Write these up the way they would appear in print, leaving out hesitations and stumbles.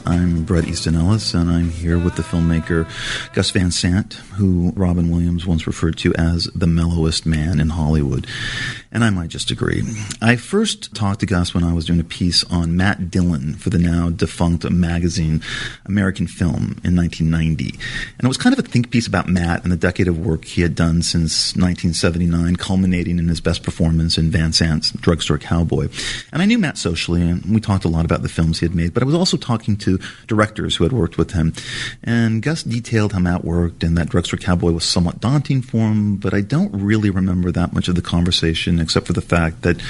I'm Bret Easton Ellis, and I'm here with the filmmaker Gus Van Sant, who Robin Williams once referred to as the mellowest man in Hollywood. And I might just agree. I first talked to Gus when I was doing a piece on Matt Dillon for the now defunct magazine American Film in 1990. And it was kind of a think piece about Matt and the decade of work he had done since 1979, culminating in his best performance in Van Sant's Drugstore Cowboy. And I knew Matt socially, and we talked a lot about the films he had made, but I was also talking to directors who had worked with him. And Gus detailed how Matt worked, and that Drugstore Cowboy was somewhat daunting for him, but I don't really remember that much of the conversation, except for the fact that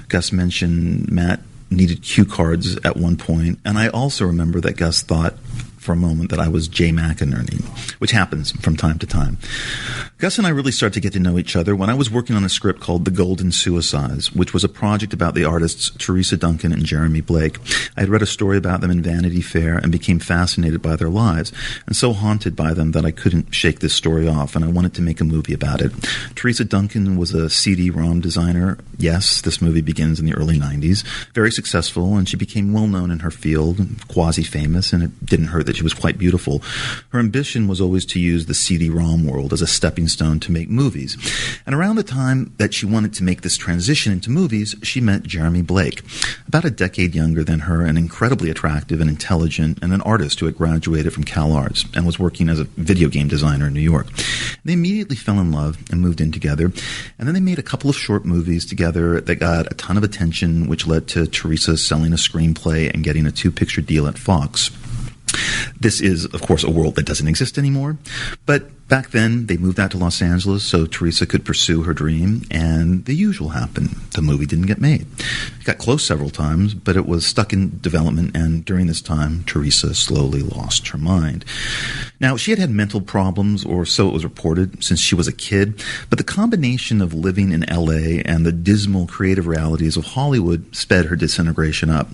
Gus mentioned Matt needed cue cards at one point, and I also remember that Gus thought for a moment that I was Jay McInerney, which happens from time to time. Gus and I really started to get to know each other when I was working on a script called The Golden Suicides, which was a project about the artists Teresa Duncan and Jeremy Blake. I had read a story about them in Vanity Fair and became fascinated by their lives, and so haunted by them that I couldn't shake this story off, and I wanted to make a movie about it. Teresa Duncan was a CD-ROM designer. Yes, this movie begins in the early 90s. Very successful, and she became well-known in her field, quasi-famous, and it didn't hurt that she was quite beautiful. Her ambition was always to use the CD-ROM world as a stepping stone to make movies. And around the time that she wanted to make this transition into movies, she met Jeremy Blake, about a decade younger than her and incredibly attractive and intelligent, and an artist who had graduated from CalArts and was working as a video game designer in New York. They immediately fell in love and moved in together, and then they made a couple of short movies together that got a ton of attention, which led to Teresa selling a screenplay and getting a 2-picture deal at Fox. This is, of course, a world that doesn't exist anymore, but back then, they moved out to Los Angeles so Teresa could pursue her dream, and the usual happened. The movie didn't get made. It got close several times, but it was stuck in development, and during this time, Teresa slowly lost her mind. Now, she had had mental problems, or so it was reported, since she was a kid, but the combination of living in L.A. and the dismal creative realities of Hollywood sped her disintegration up.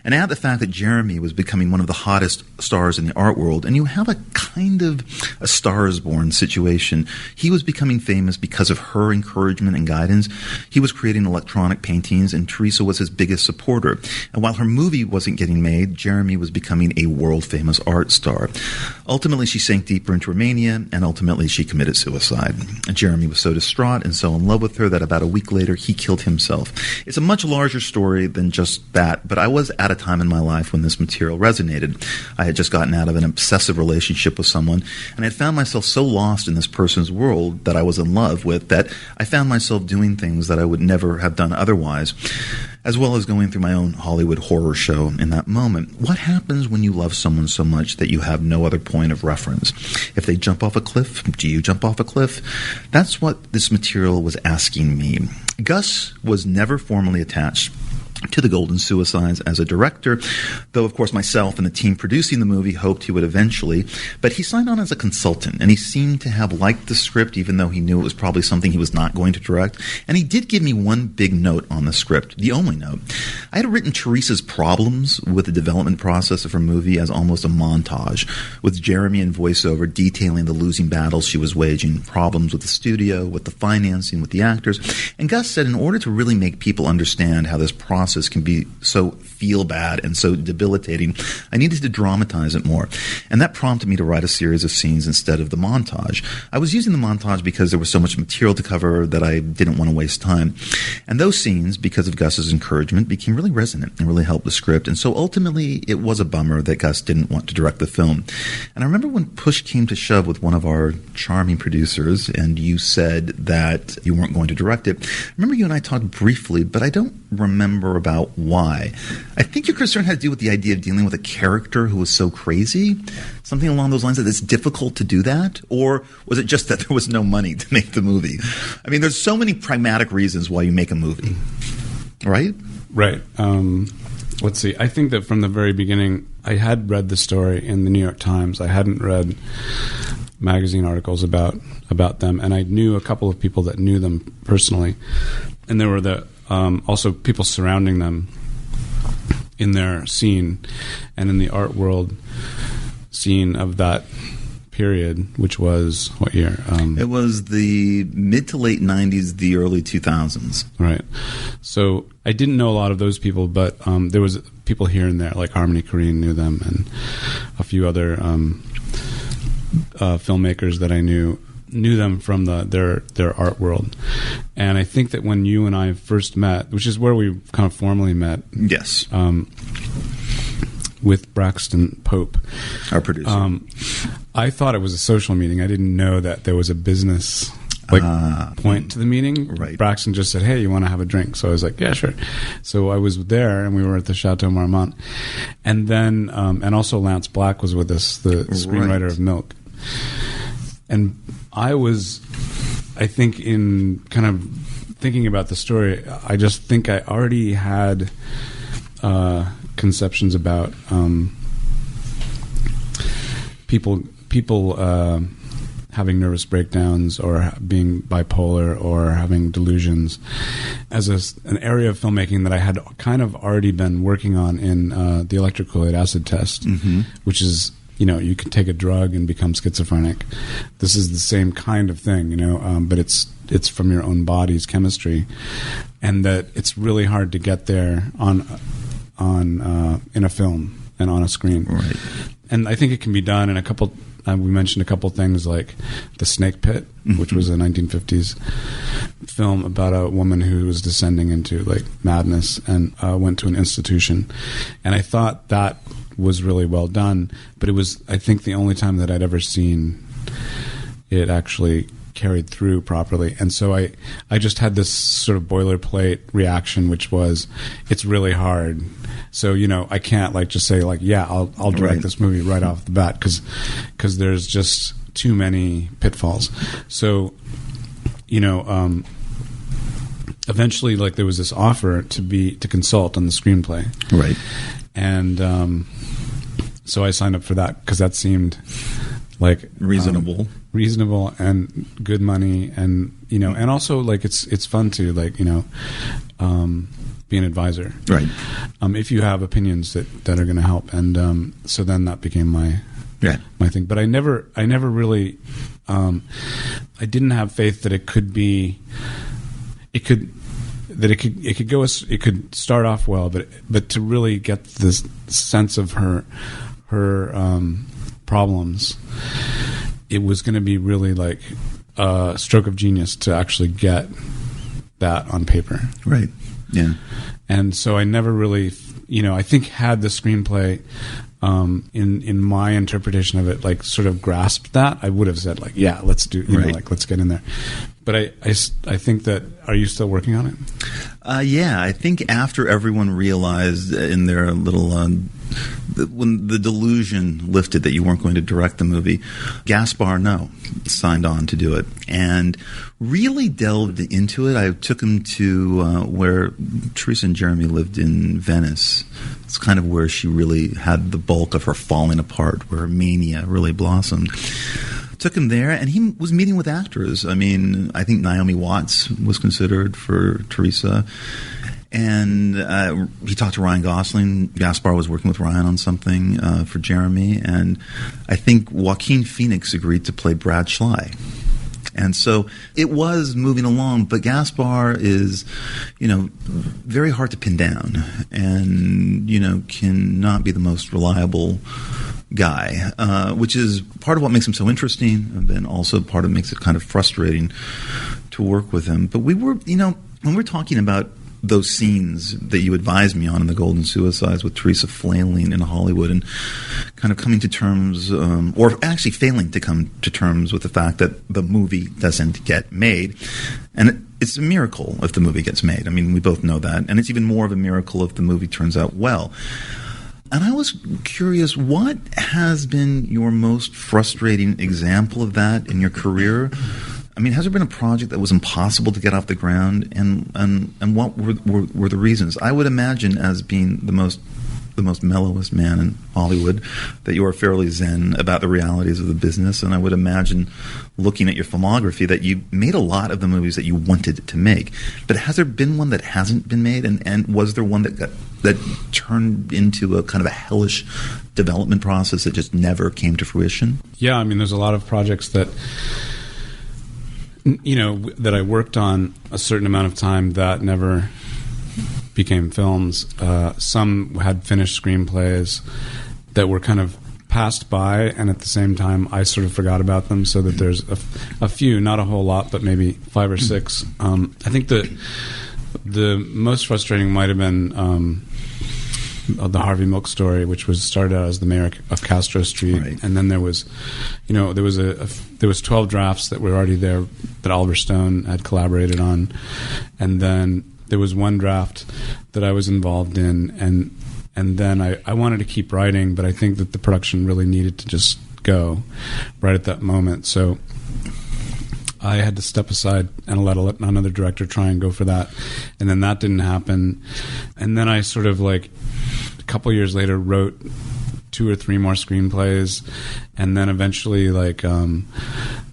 And add the fact that Jeremy was becoming one of the hottest stars in the art world, and you have a kind of a Star is Born situation. He was becoming famous because of her encouragement and guidance. He was creating electronic paintings, and Teresa was his biggest supporter. And while her movie wasn't getting made, Jeremy was becoming a world-famous art star. Ultimately, she sank deeper into her mania, and ultimately she committed suicide. And Jeremy was so distraught and so in love with her that about a week later, he killed himself. It's a much larger story than just that, but I was at a time in my life when this material resonated. I had just gotten out of an obsessive relationship with someone, and I had found myself so lost in this person's world that I was in love with that I found myself doing things that I would never have done otherwise, as well as going through my own Hollywood horror show in that moment. What happens when you love someone so much that you have no other point of reference? If they jump off a cliff, do you jump off a cliff? That's what this material was asking me. Gus was never formally attached to The Golden Suicides as a director, though of course myself and the team producing the movie hoped he would eventually, but he signed on as a consultant, and he seemed to have liked the script even though he knew it was probably something he was not going to direct, and he did give me one big note on the script, the only note. I had written Teresa's problems with the development process of her movie as almost a montage, with Jeremy in voiceover detailing the losing battles she was waging, problems with the studio, with the financing, with the actors, and Gus said in order to really make people understand how this process can be so feel bad and so debilitating, I needed to dramatize it more. And that prompted me to write a series of scenes instead of the montage. I was using the montage because there was so much material to cover that I didn't want to waste time. And those scenes, because of Gus's encouragement, became really resonant and really helped the script. And so ultimately, it was a bummer that Gus didn't want to direct the film. And I remember when push came to shove with one of our charming producers, and you said that you weren't going to direct it. I remember you and I talked briefly, but I don't remember about why. I think your concern had to do with the idea of dealing with a character who was so crazy, something along those lines, that it's difficult to do that, or was it just that there was no money to make the movie? I mean, there's so many pragmatic reasons why you make a movie, right? Right. Let's see. I think that from the very beginning, I had read the story in the New York Times. I hadn't read magazine articles about them, and I knew a couple of people that knew them personally, and there were also people surrounding them in their scene and in the art world scene of that period, which was what year? It was the mid to late 90s, the early 2000s. Right. So I didn't know a lot of those people, but there was people here and there, like Harmony Korine knew them, and a few other filmmakers that I knew them from their art world. And I think that when you and I first met, which is where we kind of formally met, yes, with Braxton Pope, our producer, I thought it was a social meeting. I didn't know that there was a business point to the meeting. Right. Braxton just said, "Hey, you want to have a drink?" So I was like, "Yeah, sure." So I was there, and we were at the Chateau Marmont, and then and also Lance Black was with us, the screenwriter of Milk, and I think in kind of thinking about the story, I just think I already had conceptions about people having nervous breakdowns or being bipolar or having delusions as an area of filmmaking that I had kind of already been working on in the electrocholic acid test, which is, you can take a drug and become schizophrenic. This is the same kind of thing, but it's from your own body's chemistry, and that it's really hard to get there on in a film and on a screen. Right. And I think it can be done in a couple. We mentioned a couple things like The Snake Pit, which was a 1950s film about a woman who was descending into like madness and went to an institution. And I thought that was really well done, but it was, I think, the only time that I'd ever seen it actually carried through properly. And so I just had this sort of boilerplate reaction, which was, it's really hard. So, I can't just say yeah, I'll direct this movie right off the bat because there's just too many pitfalls. So, eventually there was this offer to consult on the screenplay. Right. And so I signed up for that because that seemed like reasonable and good money, and and also it's fun to be an advisor, right? If you have opinions that are going to help, and so then that became my thing. But I never really I didn't have faith that it could start off well, but to really get this sense of her problems, it was going to be really like a stroke of genius to actually get that on paper. Right. Yeah. And so I never really, I think had the screenplay in my interpretation of it, sort of grasped that, I would have said yeah, let's do, let's get in there. But I think that, are you still working on it? Yeah, I think after everyone realized in their little, when the delusion lifted that you weren't going to direct the movie, Gaspar signed on to do it and really delved into it. I took him to where Teresa and Jeremy lived in Venice. It's kind of where she really had the bulk of her falling apart, where her mania really blossomed. Took him there, and he was meeting with actors. I mean, I think Naomi Watts was considered for Teresa. And he talked to Ryan Gosling. Gaspar was working with Ryan on something for Jeremy. And I think Joaquin Phoenix agreed to play Brad Schley. And so it was moving along, but Gaspar is, very hard to pin down and, cannot be the most reliable guy, which is part of what makes him so interesting, and then also part of makes it kind of frustrating to work with him. But we were, when we're talking about those scenes that you advised me on in The Golden Suicides with Teresa flailing in Hollywood and kind of coming to terms, or actually failing to come to terms with the fact that the movie doesn't get made. And it's a miracle if the movie gets made. I mean, we both know that. And it's even more of a miracle if the movie turns out well. And I was curious, what has been your most frustrating example of that in your career? I mean, has there been a project that was impossible to get off the ground, and what were the reasons? I would imagine as being the most the most mellowest man in Hollywood, that you are fairly zen about the realities of the business. And I would imagine, looking at your filmography, that you made a lot of the movies that you wanted to make. But has there been one that hasn't been made? And was there one that turned into a kind of a hellish development process that just never came to fruition? Yeah, I mean, there's a lot of projects that that I worked on a certain amount of time that never became films. Some had finished screenplays that were kind of passed by, and at the same time I sort of forgot about them, so that there's a few, not a whole lot, but maybe 5 or 6. I think the most frustrating might have been the Harvey Milk story, which was started out as the Mayor of Castro Street, right. And then there was 12 drafts that were already there that Oliver Stone had collaborated on, and then there was one draft that I was involved in, and then I wanted to keep writing, but I think that the production really needed to just go right at that moment, so I had to step aside and let another director try and go for that, and then that didn't happen, and then I sort of like a couple years later wrote 2 or 3 more screenplays, and then eventually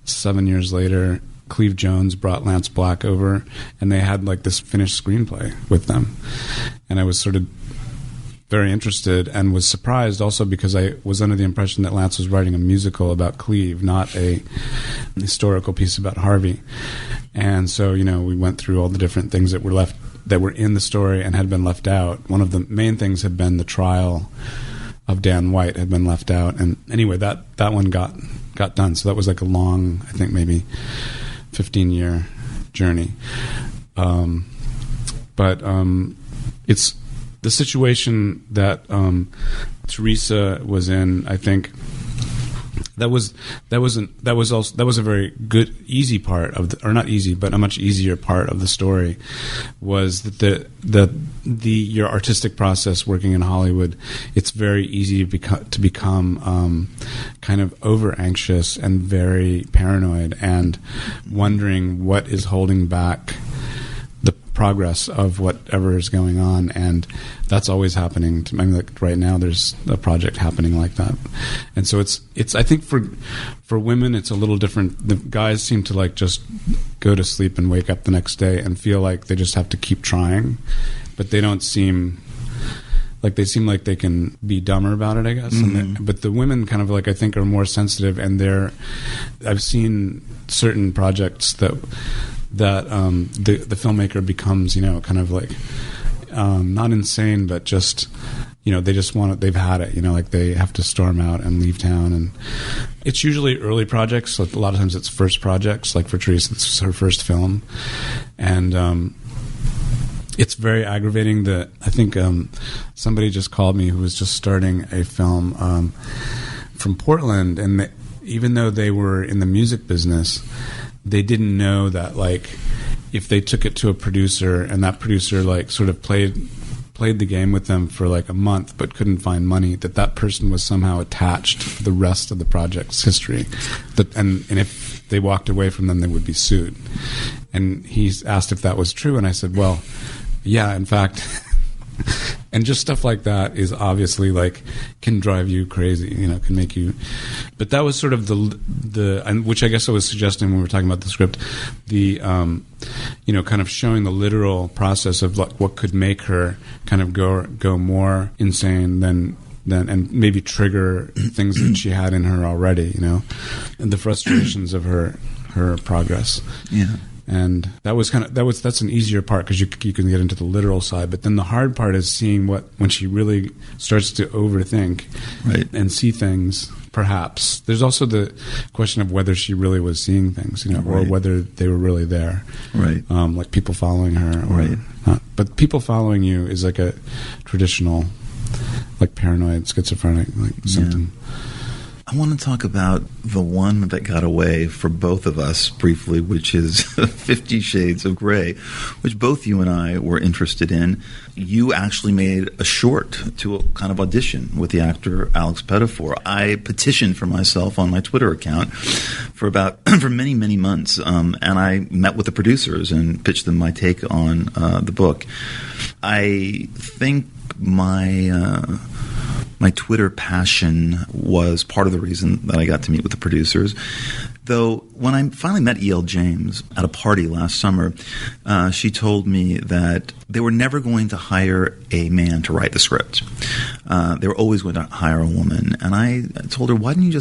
7 years later Cleve Jones brought Lance Black over, and they had like this finished screenplay with them, and I was sort of very interested and was surprised also because I was under the impression that Lance was writing a musical about Cleve, not a historical piece about Harvey. And so, we went through all the different things that were in the story and had been left out. One of the main things had been the trial of Dan White had been left out. And anyway, that one got done. So that was like a long, I think maybe 15-year journey. But it's the situation that Teresa was in. I think that was a very good, easy part of or not easy, but a much easier part of the story, was that your artistic process working in Hollywood, it's very easy to become kind of over anxious and very paranoid and wondering what is holding back the progress of whatever is going on, and that's always happening. I mean, like right now, there's a project happening like that, and so it's. I think for women, it's a little different. The guys seem to like just go to sleep and wake up the next day and feel like they just have to keep trying, but they don't seem like they can be dumber about it, I guess. Mm-hmm. But the women kind of like, I think, are more sensitive, and I've seen certain projects that the filmmaker becomes, kind of like not insane, but just, they just want it. They've had it, like they have to storm out and leave town. And it's usually early projects. So a lot of times it's first projects. Like for Teresa, it's her first film, and it's very aggravating that I think somebody just called me who was just starting a film from Portland, and even though they were in the music business, they didn't know that, like, if they took it to a producer and that producer, like, sort of played the game with them for, like, a month but couldn't find money, that person was somehow attached to the rest of the project's history. And if they walked away from them, they would be sued. And he asked if that was true, and I said, well, yeah, in fact... And just stuff like that is obviously like can drive you crazy, can make you. But that was sort of and which I guess I was suggesting when we were talking about the script, the kind of showing the literal process of like what could make her kind of go more insane than and maybe trigger things that she had in her already, and the frustrations of her progress. Yeah. And that's an easier part because you can get into the literal side. But then the hard part is seeing when she really starts to overthink, right, and see things. Perhaps there's also the question of whether she really was seeing things, or right, whether they were really there, right? Like people following her, right? Not. But people following you is like a traditional, like paranoid, schizophrenic symptom. I want to talk about the one that got away for both of us briefly, which is 50 Shades of Grey, which both you and I were interested in. You actually made a short to a kind of audition with the actor Alex Pettifor. I petitioned for myself on my Twitter account for many, many months, and I met with the producers and pitched them my take on the book. I think my Twitter passion was part of the reason that I got to meet with the producers. Though when I finally met E.L. James at a party last summer, she told me that they were never going to hire a man to write the script. They were always going to hire a woman. And I told her, why didn't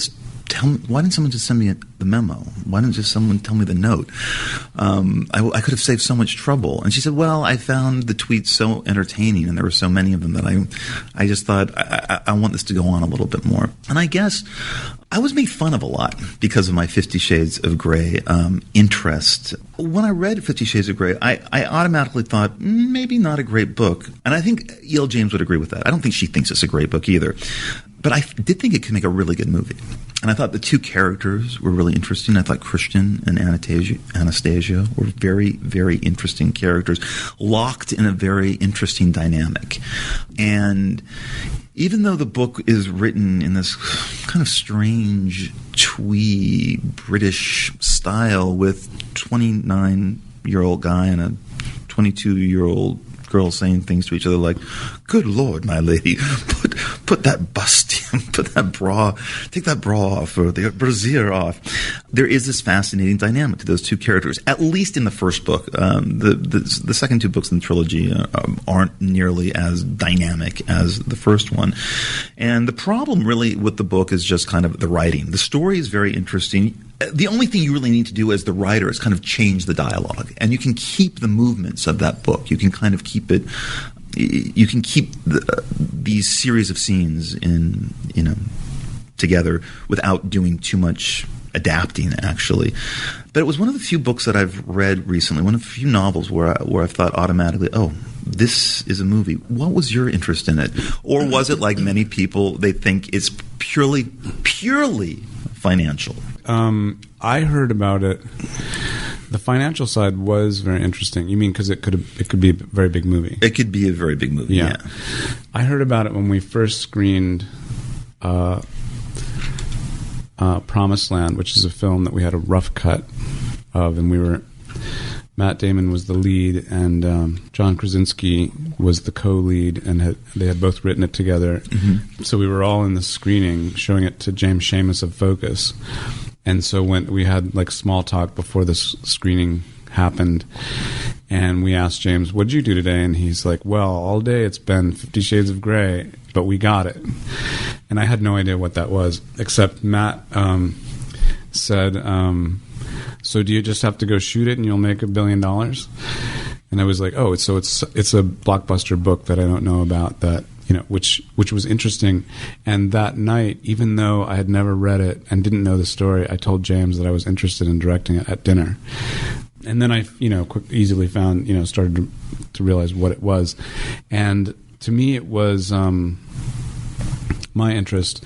someone just send me the memo? Why didn't just someone tell me the note? I could have saved so much trouble. And she said, well, I found the tweets so entertaining, and there were so many of them that I just thought, I want this to go on a little bit more. And I guess I was made fun of a lot because of my 50 Shades of Grey interest. When I read 50 Shades of Grey, I automatically thought, maybe not a great book. And I think E.L. James would agree with that. I don't think she thinks it's a great book either. But I did think it could make a really good movie. And I thought the two characters were really interesting. I thought Christian and Anastasia were very, very interesting characters, locked in a very interesting dynamic. And even though the book is written in this kind of strange, twee British style with 29-year-old guy and a 22-year-old girl saying things to each other like, "Good Lord, my lady, put that bustium, put that bra, take that bra off, or the brassiere off." There is this fascinating dynamic to those two characters, at least in the first book. The second two books in the trilogy aren't nearly as dynamic as the first one. And the problem really with the book is just kind of the writing. The story is very interesting. The only thing you really need to do as the writer is kind of change the dialogue, and you can keep the movements of that book. You can kind of keep it. You can keep these series of scenes together without doing too much adapting, actually. But it was one of the few books that I've read recently, one of the few novels where I've thought automatically, oh, this is a movie. What was your interest in it? Or was it like many people, they think it's purely financial? I heard about it. The financial side was very interesting. You mean because it could be a very big movie? It could be a very big movie, yeah. I heard about it when we first screened Promised Land, which is a film that we had a rough cut of, and Matt Damon was the lead, and John Krasinski was the co-lead, and they had both written it together. Mm-hmm. So we were all in the screening, showing it to James Seamus of Focus. And so when we had like small talk before this screening happened, and we asked James, "What'd you do today?" And he's like, "Well, all day it's been 50 Shades of Grey, but we got it." And I had no idea what that was, except Matt said, "So do you just have to go shoot it and you'll make $1 billion?" And I was like, "Oh, so it's a blockbuster book that I don't know about, that which was interesting." And that night, even though I had never read it and didn't know the story, I told James that I was interested in directing it at dinner. And then I, easily found, started to realize what it was. And to me, it was my interest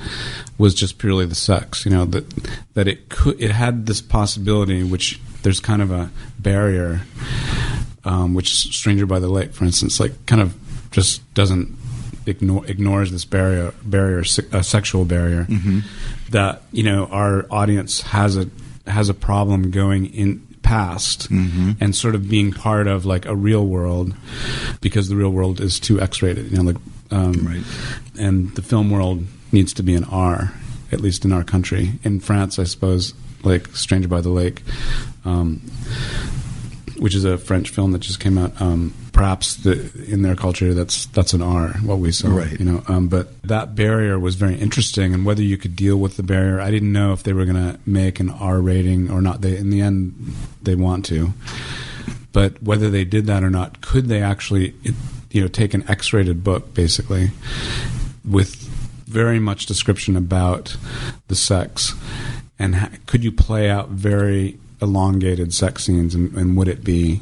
was just purely the sex. That it had this possibility, which there's kind of a barrier, which Stranger by the Lake, for instance, like kind of just doesn't ignores this barrier, a sexual barrier, mm-hmm. that our audience has a problem going in past, mm-hmm. and sort of being part of like a real world, because the real world is too X-rated, right. And the film world needs to be an R, at least in our country. In France, I suppose, like Stranger by the Lake, which is a French film that just came out. Perhaps in their culture, that's an R, what we saw, right. But that barrier was very interesting, and whether you could deal with the barrier, I didn't know if they were going to make an R rating or not. In the end, they want to, but whether they did that or not, could they actually, take an X-rated book, basically, with very much description about the sex, and could you play out very elongated sex scenes, and would it be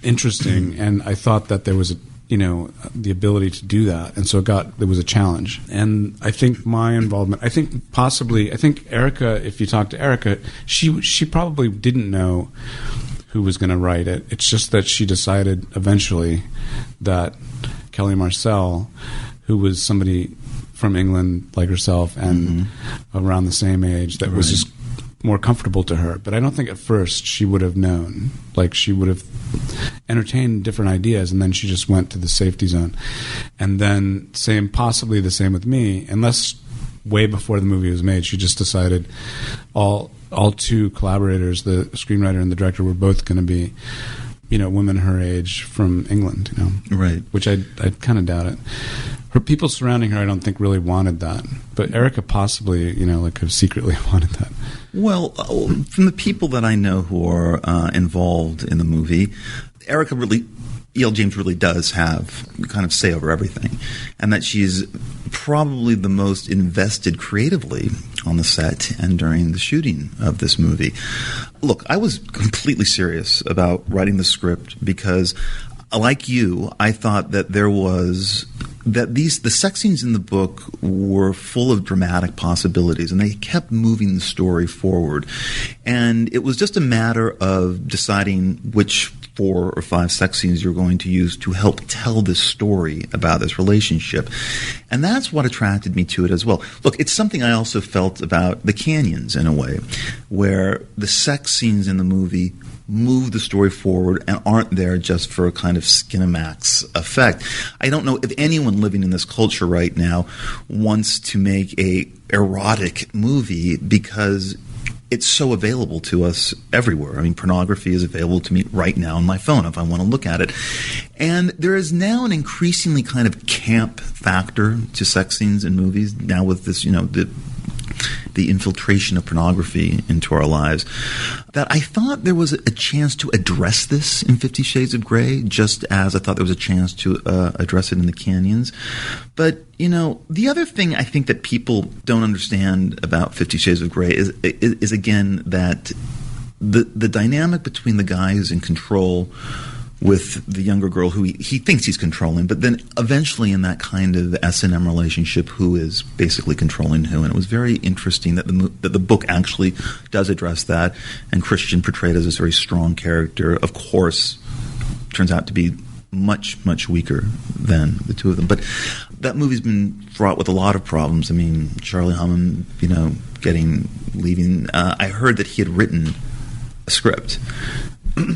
interesting? And I thought that there was the ability to do that, and so there was a challenge. And I think my involvement, I think Erica, if you talk to Erica, she probably didn't know who was going to write it. It's just that she decided eventually that Kelly Marcel, who was somebody from England like herself and mm-hmm. around the same age, that was just more comfortable to her. But I don't think at first she would have known. Like, she would have entertained different ideas, and then she just went to the safety zone. And then possibly the same with me, unless way before the movie was made, she just decided all two collaborators, the screenwriter and the director, were both going to be, women her age from England, Right. Which I kind of doubt it. Her people surrounding her, I don't think really wanted that. But Erica possibly, have secretly wanted that. Well, from the people that I know who are involved in the movie, Erica E.L. James really does have kind of say over everything, and that she's probably the most invested creatively on the set and during the shooting of this movie. Look, I was completely serious about writing the script because, like you, I thought that the sex scenes in the book were full of dramatic possibilities, and they kept moving the story forward. And it was just a matter of deciding which 4 or 5 sex scenes you're going to use to help tell this story about this relationship. And that's what attracted me to it as well. Look, it's something I also felt about The Canyons in a way, where the sex scenes in the movie move the story forward and aren't there just for a kind of Skinamax effect. I don't know if anyone living in this culture right now wants to make a erotic movie because it's so available to us everywhere. I mean, pornography is available to me right now on my phone if I want to look at it. And there is now an increasingly kind of camp factor to sex scenes in movies now with this, the infiltration of pornography into our lives, that I thought there was a chance to address this in 50 Shades of Grey, just as I thought there was a chance to address it in The Canyons. But, the other thing I think that people don't understand about 50 Shades of Grey is again, that the dynamic between the guy who's in control with the younger girl who he thinks he's controlling, but then eventually in that kind of S&M relationship, who is basically controlling who. And it was very interesting that the book actually does address that, and Christian, portrayed as this very strong character, of course, turns out to be much, much weaker than the two of them. But that movie's been fraught with a lot of problems. I mean, Charlie Hunnam, leaving. I heard that he had written a script,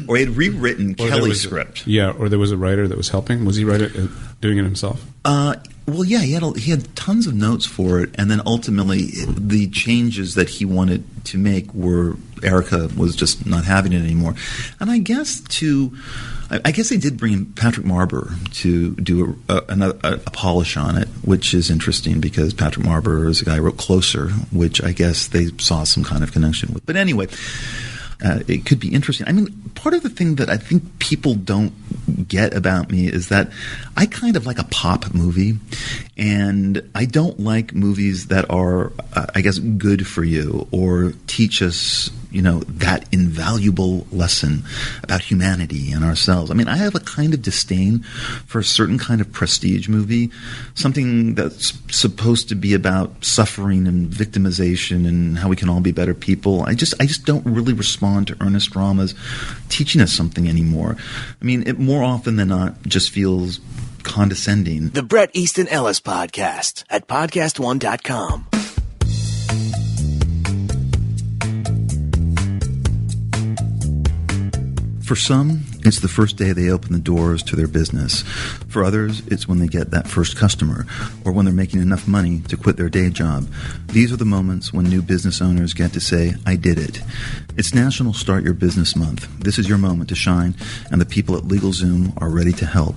or he had rewritten Kelly's script. Or there was a writer that was helping. Was he doing it himself? Well, yeah, he had tons of notes for it, and then ultimately the changes that he wanted to make were Erica was just not having it anymore. And I guess they did bring in Patrick Marber to do a polish on it, which is interesting because Patrick Marber is a guy who wrote Closer, which I guess they saw some kind of connection with. But anyway, it could be interesting. I mean, part of the thing that I think people don't get about me is that I kind of like a pop movie, and I don't like movies that are, I guess, good for you or teach us, that invaluable lesson about humanity and ourselves. I mean, I have a kind of disdain for a certain kind of prestige movie, something that's supposed to be about suffering and victimization and how we can all be better people. I just don't really respond to earnest dramas teaching us something anymore. I mean, it more often than not just feels condescending. The Bret Easton Ellis Podcast at podcastone.com. For some, it's the first day they open the doors to their business. For others, it's when they get that first customer, or when they're making enough money to quit their day job. These are the moments when new business owners get to say, I did it. It's National Start Your Business Month. This is your moment to shine, and the people at LegalZoom are ready to help.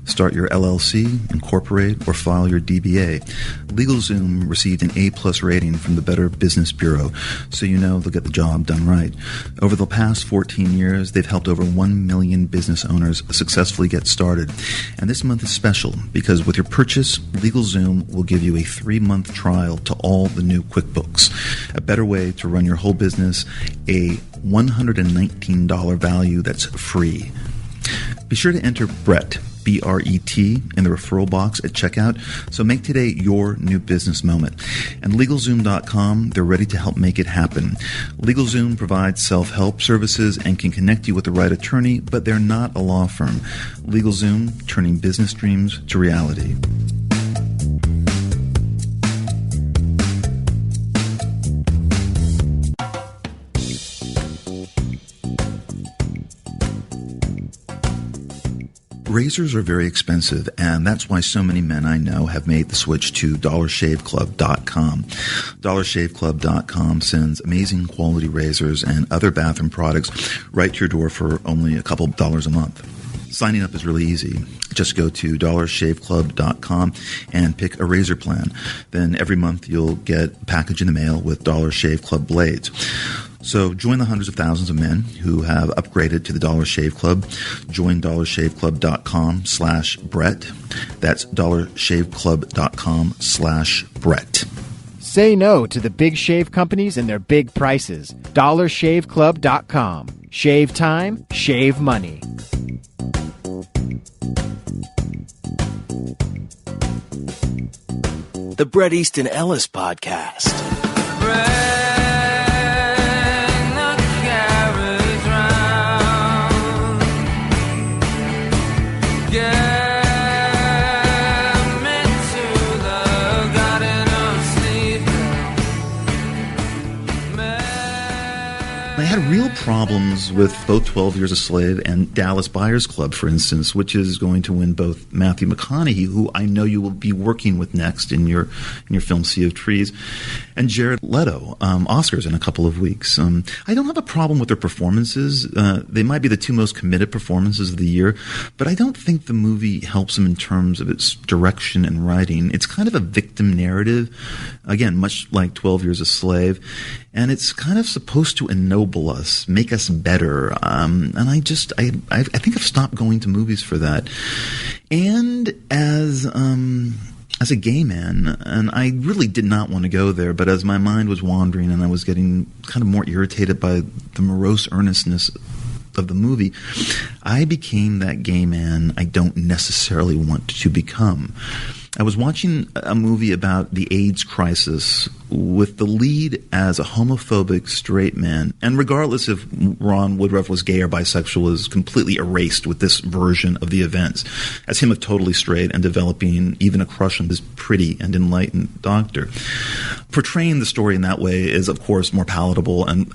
Start your LLC, incorporate, or file your DBA. LegalZoom received an A+ rating from the Better Business Bureau, so you know they'll get the job done right. Over the past 14 years, they've helped over 1 million business owners successfully get started. And this month is special because with your purchase, LegalZoom will give you a 3-month trial to all the new QuickBooks. A better way to run your whole business, a $119 value that's free. Be sure to enter Bret, B-R-E-T, in the referral box at checkout, so make today your new business moment. And LegalZoom.com, they're ready to help make it happen. LegalZoom provides self-help services and can connect you with the right attorney, but they're not a law firm. LegalZoom, turning business dreams to reality. razors are very expensive, and that's why so many men I know have made the switch to DollarShaveClub.com. DollarShaveClub.com sends amazing quality razors and other bathroom products right to your door for only a couple dollars a month. Signing up is really easy. Just go to DollarShaveClub.com and pick a razor plan. Then every month you'll get a package in the mail with Dollar Shave Club blades. So join the hundreds of thousands of men who have upgraded to the Dollar Shave Club. Join DollarShaveClub.com/Bret. That's DollarShaveClub.com/Bret. Say no to the big shave companies and their big prices. DollarShaveClub.com. Shave time, shave money. The Bret Easton Ellis Podcast. I had real problems with both 12 Years a Slave and Dallas Buyers Club, for instance, which is going to win both Matthew McConaughey, who I know you will be working with next in your film Sea of Trees, and Jared Leto, Oscars in a couple of weeks. I don't have a problem with their performances. They might be the two most committed performances of the year, but I don't think the movie helps them in terms of its direction and writing. It's kind of a victim narrative, again, much like 12 Years a Slave, and it's kind of supposed to ennoble us, make us better. And I think I've stopped going to movies for that. And as a gay man, and I really did not want to go there, but as my mind was wandering and I was getting kind of more irritated by the morose earnestness of the movie, I became that gay man I don't necessarily want to become. I was watching a movie about the AIDS crisis with the lead as a homophobic straight man, and regardless if Ron Woodruff was gay or bisexual is completely erased with this version of the events, as him of totally straight and developing even a crush on this pretty and enlightened doctor. Portraying the story in that way is, of course, more palatable and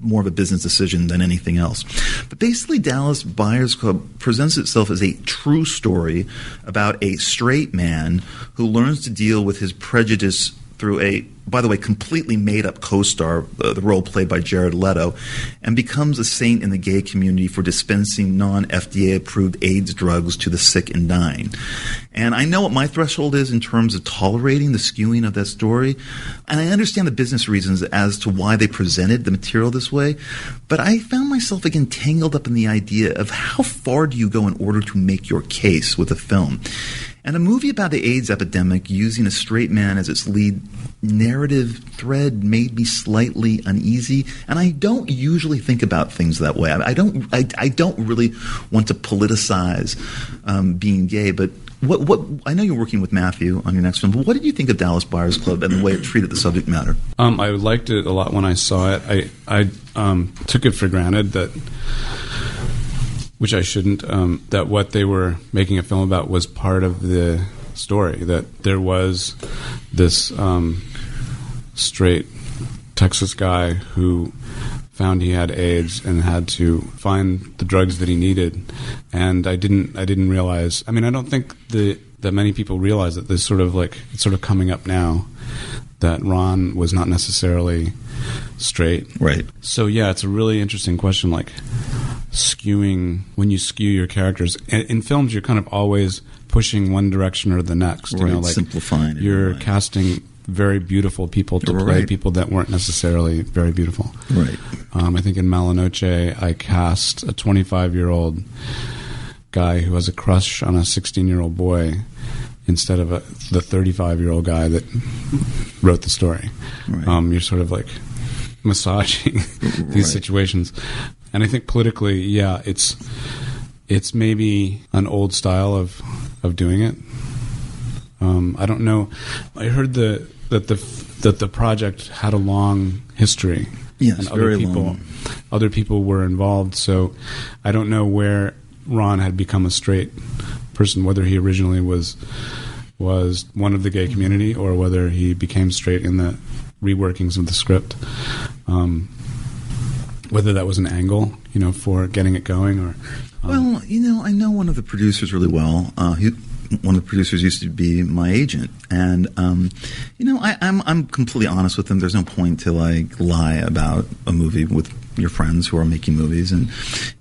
more of a business decision than anything else. But basically, Dallas Buyers Club presents itself as a true story about a straight man who learns to deal with his prejudice through a, by the way, completely made-up co-star, the role played by Jared Leto, and becomes a saint in the gay community for dispensing non-FDA-approved AIDS drugs to the sick and dying. And I know what my threshold is in terms of tolerating the skewing of that story, and I understand the business reasons as to why they presented the material this way, but I found myself again tangled up in the idea of how far do you go in order to make your case with a film. And a movie about the AIDS epidemic using a straight man as its lead narrative thread made me slightly uneasy. And I don't usually think about things that way. I don't really want to politicize being gay. But what I know you're working with Matthew on your next film. But what did you think of Dallas Buyers Club and the way it treated the subject matter? I liked it a lot when I saw it. I took it for granted that, which I shouldn't, that what they were making a film about was part of the story, that there was this straight Texas guy who found he had AIDS and had to find the drugs that he needed. And I didn't realize, I don't think that many people realize that this it's sort of coming up now, that Ron was not necessarily straight. Right. So yeah, it's a really interesting question, when you skew your characters. In films, you're kind of always pushing one direction or the next. Right, simplifying. You're casting very beautiful people to play people that weren't necessarily very beautiful. Right. I think in Malanoche, I cast a 25-year-old guy who has a crush on a 16-year-old boy instead of the 35-year-old guy that wrote the story. Right. You're sort of massaging these situations. And I think politically, yeah, it's maybe an old style of doing it. I don't know. I heard that the project had a long history. Yes, and very long. Other people were involved, so I don't know where Ron had become a straight person, whether he originally was one of the gay community or whether he became straight in the reworkings of the script. Whether that was an angle, for getting it going? Or well, I know one of the producers really well. One of the producers used to be my agent, and I'm completely honest with him. There's no point to lie about a movie with your friends who are making movies. And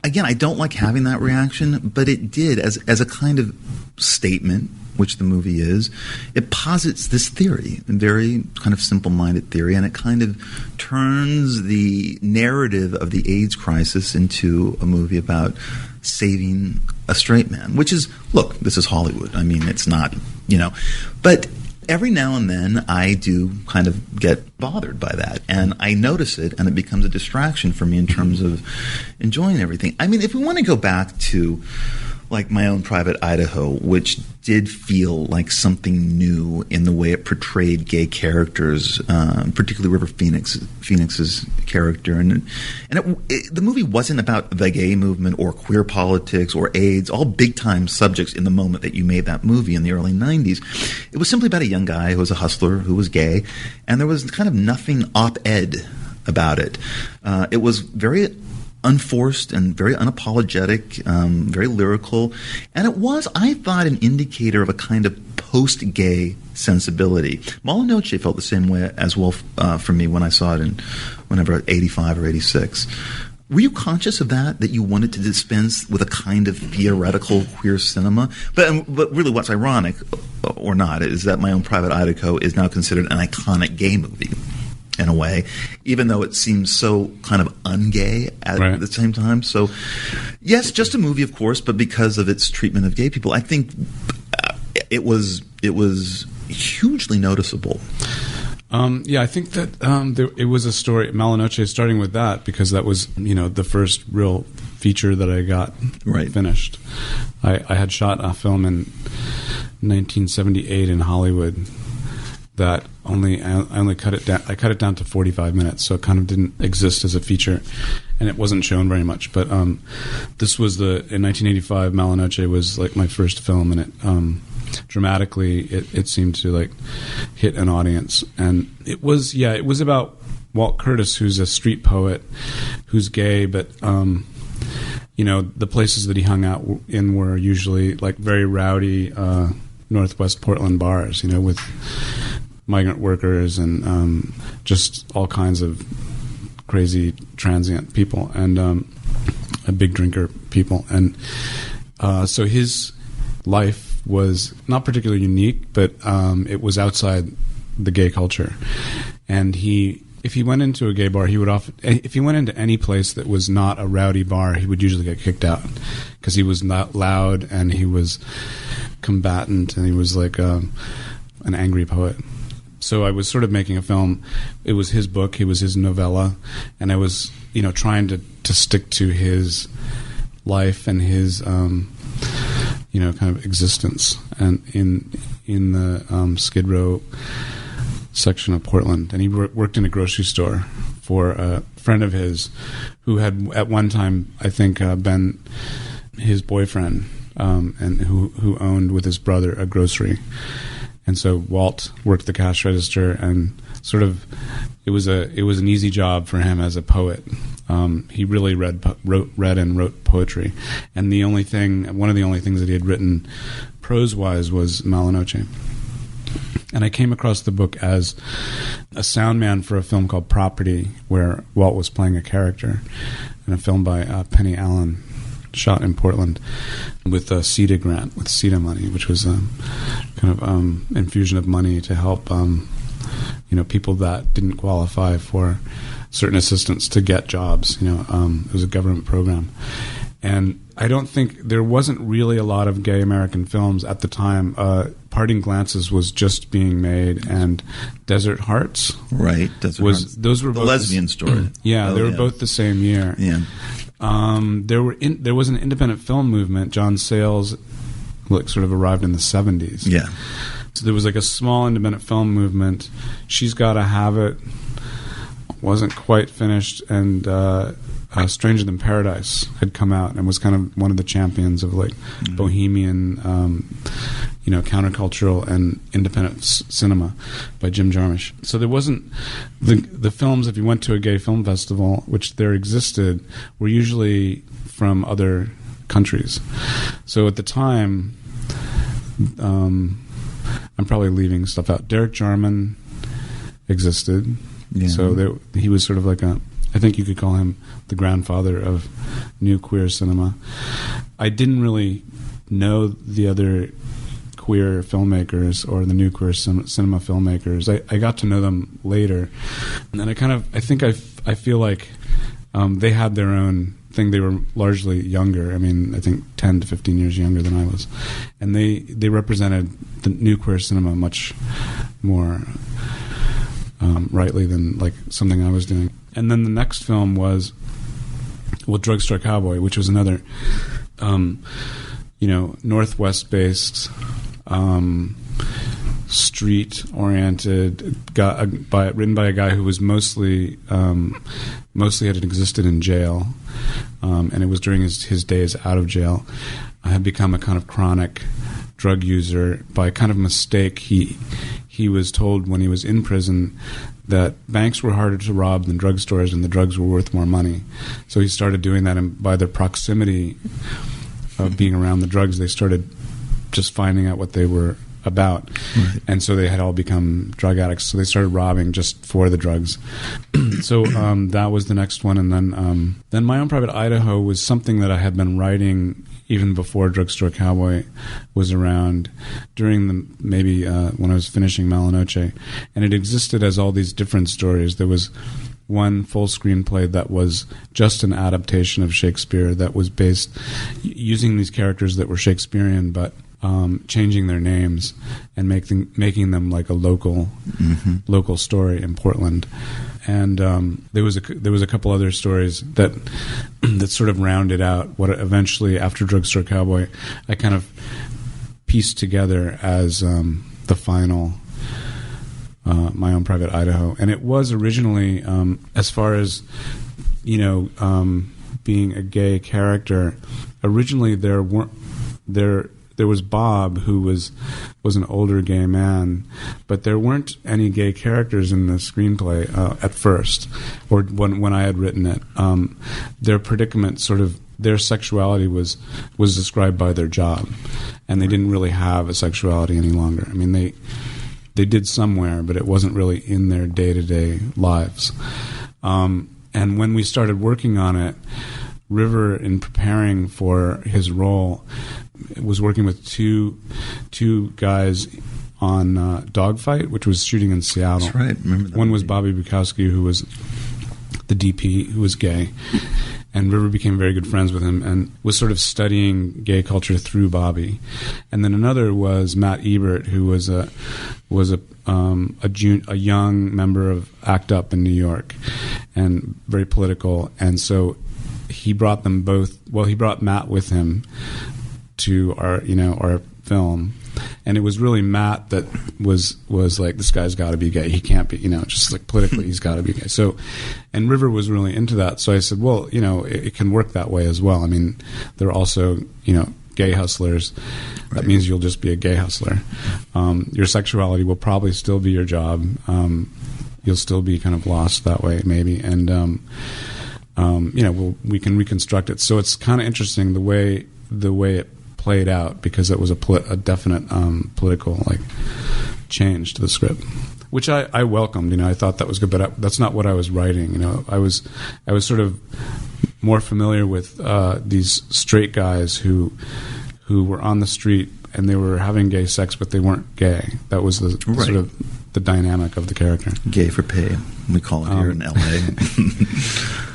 again, I don't like having that reaction, but it did as a kind of statement, which the movie is. It posits this theory, a very kind of simple-minded theory, and it kind of turns the narrative of the AIDS crisis into a movie about saving a straight man, which is, look, this is Hollywood. I mean, it's not, but every now and then I do kind of get bothered by that, and I notice it, and it becomes a distraction for me in terms of enjoying everything. I mean, if we want to go back to My Own Private Idaho, which did feel like something new in the way it portrayed gay characters, particularly River Phoenix's character. And the movie wasn't about the gay movement or queer politics or AIDS, all big-time subjects in the moment that you made that movie in the early 90s. It was simply about a young guy who was a hustler, who was gay, and there was kind of nothing op-ed about it. It was very unforced and very unapologetic, very lyrical. And it was, I thought, an indicator of a kind of post-gay sensibility. Malinoche felt the same way as well for me when I saw it in whenever 85 or 86. Were you conscious of that you wanted to dispense with a kind of theoretical queer cinema? But really what's ironic, or not, is that My Own Private Idaho is now considered an iconic gay movie, in a way, even though it seems so kind of ungay at the same time. So, yes, just a movie, of course, but because of its treatment of gay people, I think it was hugely noticeable. I think that it was a story, Malinoche, starting with that, because that was, the first real feature that I got finished. I had shot a film in 1978 in Hollywood that I only cut it down. I cut it down to 45 minutes, so it kind of didn't exist as a feature, and it wasn't shown very much. But this was in 1985. Malinoche was my first film, and it dramatically it seemed to hit an audience, and it was about Walt Curtis, who's a street poet, who's gay, but the places that he hung out in were usually very rowdy Northwest Portland bars, with migrant workers and just all kinds of crazy transient people and big drinker people. And so his life was not particularly unique, but it was outside the gay culture. And if he went into a gay bar, if he went into any place that was not a rowdy bar, he would usually get kicked out because he was not loud and he was combatant and he was an angry poet. So I was sort of making a film. It was his book. It was his novella. And I was, trying to stick to his life and his, kind of existence and in the Skid Row section of Portland. And he worked in a grocery store for a friend of his who had at one time, I think, been his boyfriend and who owned with his brother a grocery. And so Walt worked the cash register, and sort of it was an easy job for him as a poet. He really read and wrote poetry, and one of the only things that he had written prose-wise was Malinoche. And I came across the book as a sound man for a film called Property, where Walt was playing a character, in a film by Penny Allen, shot in Portland with a CETA grant, with CETA money, which was a kind of infusion of money to help people that didn't qualify for certain assistance to get jobs. It was a government program. And I don't think there wasn't really a lot of gay American films at the time. Parting Glances was just being made, and Desert Hearts, Desert Hearts. Those were the both lesbian story. They were both the same year. Yeah. There was an independent film movement. John Sayles sort of arrived in the 70s. Yeah. So there was a small independent film movement. She's Gotta Have It wasn't quite finished, and Stranger Than Paradise had come out and was kind of one of the champions of bohemian, countercultural and independent cinema by Jim Jarmusch. So there wasn't the films. If you went to a gay film festival, which there existed, were usually from other countries. So at the time, I'm probably leaving stuff out. Derek Jarman existed. Yeah. So he was sort of like I think you could call him the grandfather of new queer cinema. I didn't really know the other queer filmmakers or the new queer cinema filmmakers. I got to know them later, and then I feel like they had their own thing. They were largely younger. I mean, I think 10 to 15 years younger than I was, and they represented the new queer cinema much more rightly than like something I was doing. And then the next film was Drugstore Cowboy, which was another Northwest-based, street-oriented, written by a guy who was mostly had existed in jail, and it was during his days out of jail. Had become a kind of chronic drug user. By kind of mistake, he was told when he was in prison that banks were harder to rob than drugstores, and the drugs were worth more money. So he started doing that, and by their proximity of being around the drugs, they started just finding out what they were about. Right. And so they had all become drug addicts. So they started robbing just for the drugs. So that was the next one. And then My Own Private Idaho was something that I had been writing even before Drugstore Cowboy was around, during when I was finishing Malinoche. And it existed as all these different stories. There was one full screenplay that was just an adaptation of Shakespeare, that was based using these characters that were Shakespearean, but changing their names and making them like a local story in Portland. And there was a couple other stories that sort of rounded out what eventually, after Drugstore Cowboy, I kind of pieced together as the final My Own Private Idaho. And it was originally, as far as being a gay character, originally there was Bob, who was an older gay man, but there weren't any gay characters in the screenplay at first, or when I had written it. Their predicament, sort of their sexuality, was described by their job, and they didn't really have a sexuality any longer. I mean, they did somewhere, but it wasn't really in their day-to-day lives. And when we started working on it, River, in preparing for his role, was working with two guys on Dogfight, which was shooting in Seattle. That's right. Remember that. One was Bobby Bukowski, who was the DP, who was gay, and River became very good friends with him and was sort of studying gay culture through Bobby. And then another was Matt Ebert, who was a young member of ACT UP in New York, and very political. And so he brought them both. Well, he brought Matt with him to our film, and it was really Matt that was like, this guy's got to be gay. He can't be, just like politically, he's got to be gay. So, and River was really into that. So I said, well, it can work that way as well. I mean, there are also, gay hustlers. That means you'll just be a gay hustler. Your sexuality will probably still be your job. You'll still be kind of lost that way, maybe. And, we can reconstruct it. So it's kind of interesting the way it played out, because it was a definite political change to the script, which I welcomed. I thought that was good, but that's not what I was writing. I was sort of more familiar with these straight guys who were on the street and they were having gay sex, but they weren't gay. That was the sort of the dynamic of the character. Gay for pay, we call it here in L.A.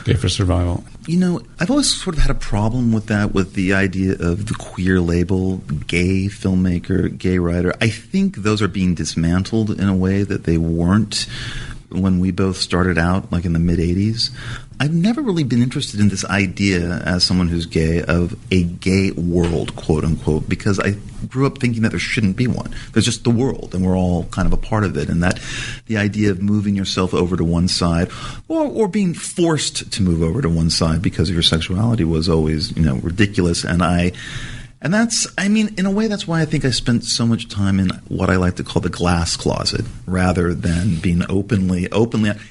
Gay for survival. I've always sort of had a problem with that, with the idea of the queer label, gay filmmaker, gay writer. I think those are being dismantled in a way that they weren't when we both started out, like in the mid-'80s. I've never really been interested in this idea, as someone who's gay, of a gay world, quote unquote, because I grew up thinking that there shouldn't be one. There's just the world, and we're all kind of a part of it. And that the idea of moving yourself over to one side, or being forced to move over to one side because of your sexuality, was always, ridiculous. And I And that's, I mean, in a way, that's why I think I spent so much time in what I like to call the glass closet, rather than being openly.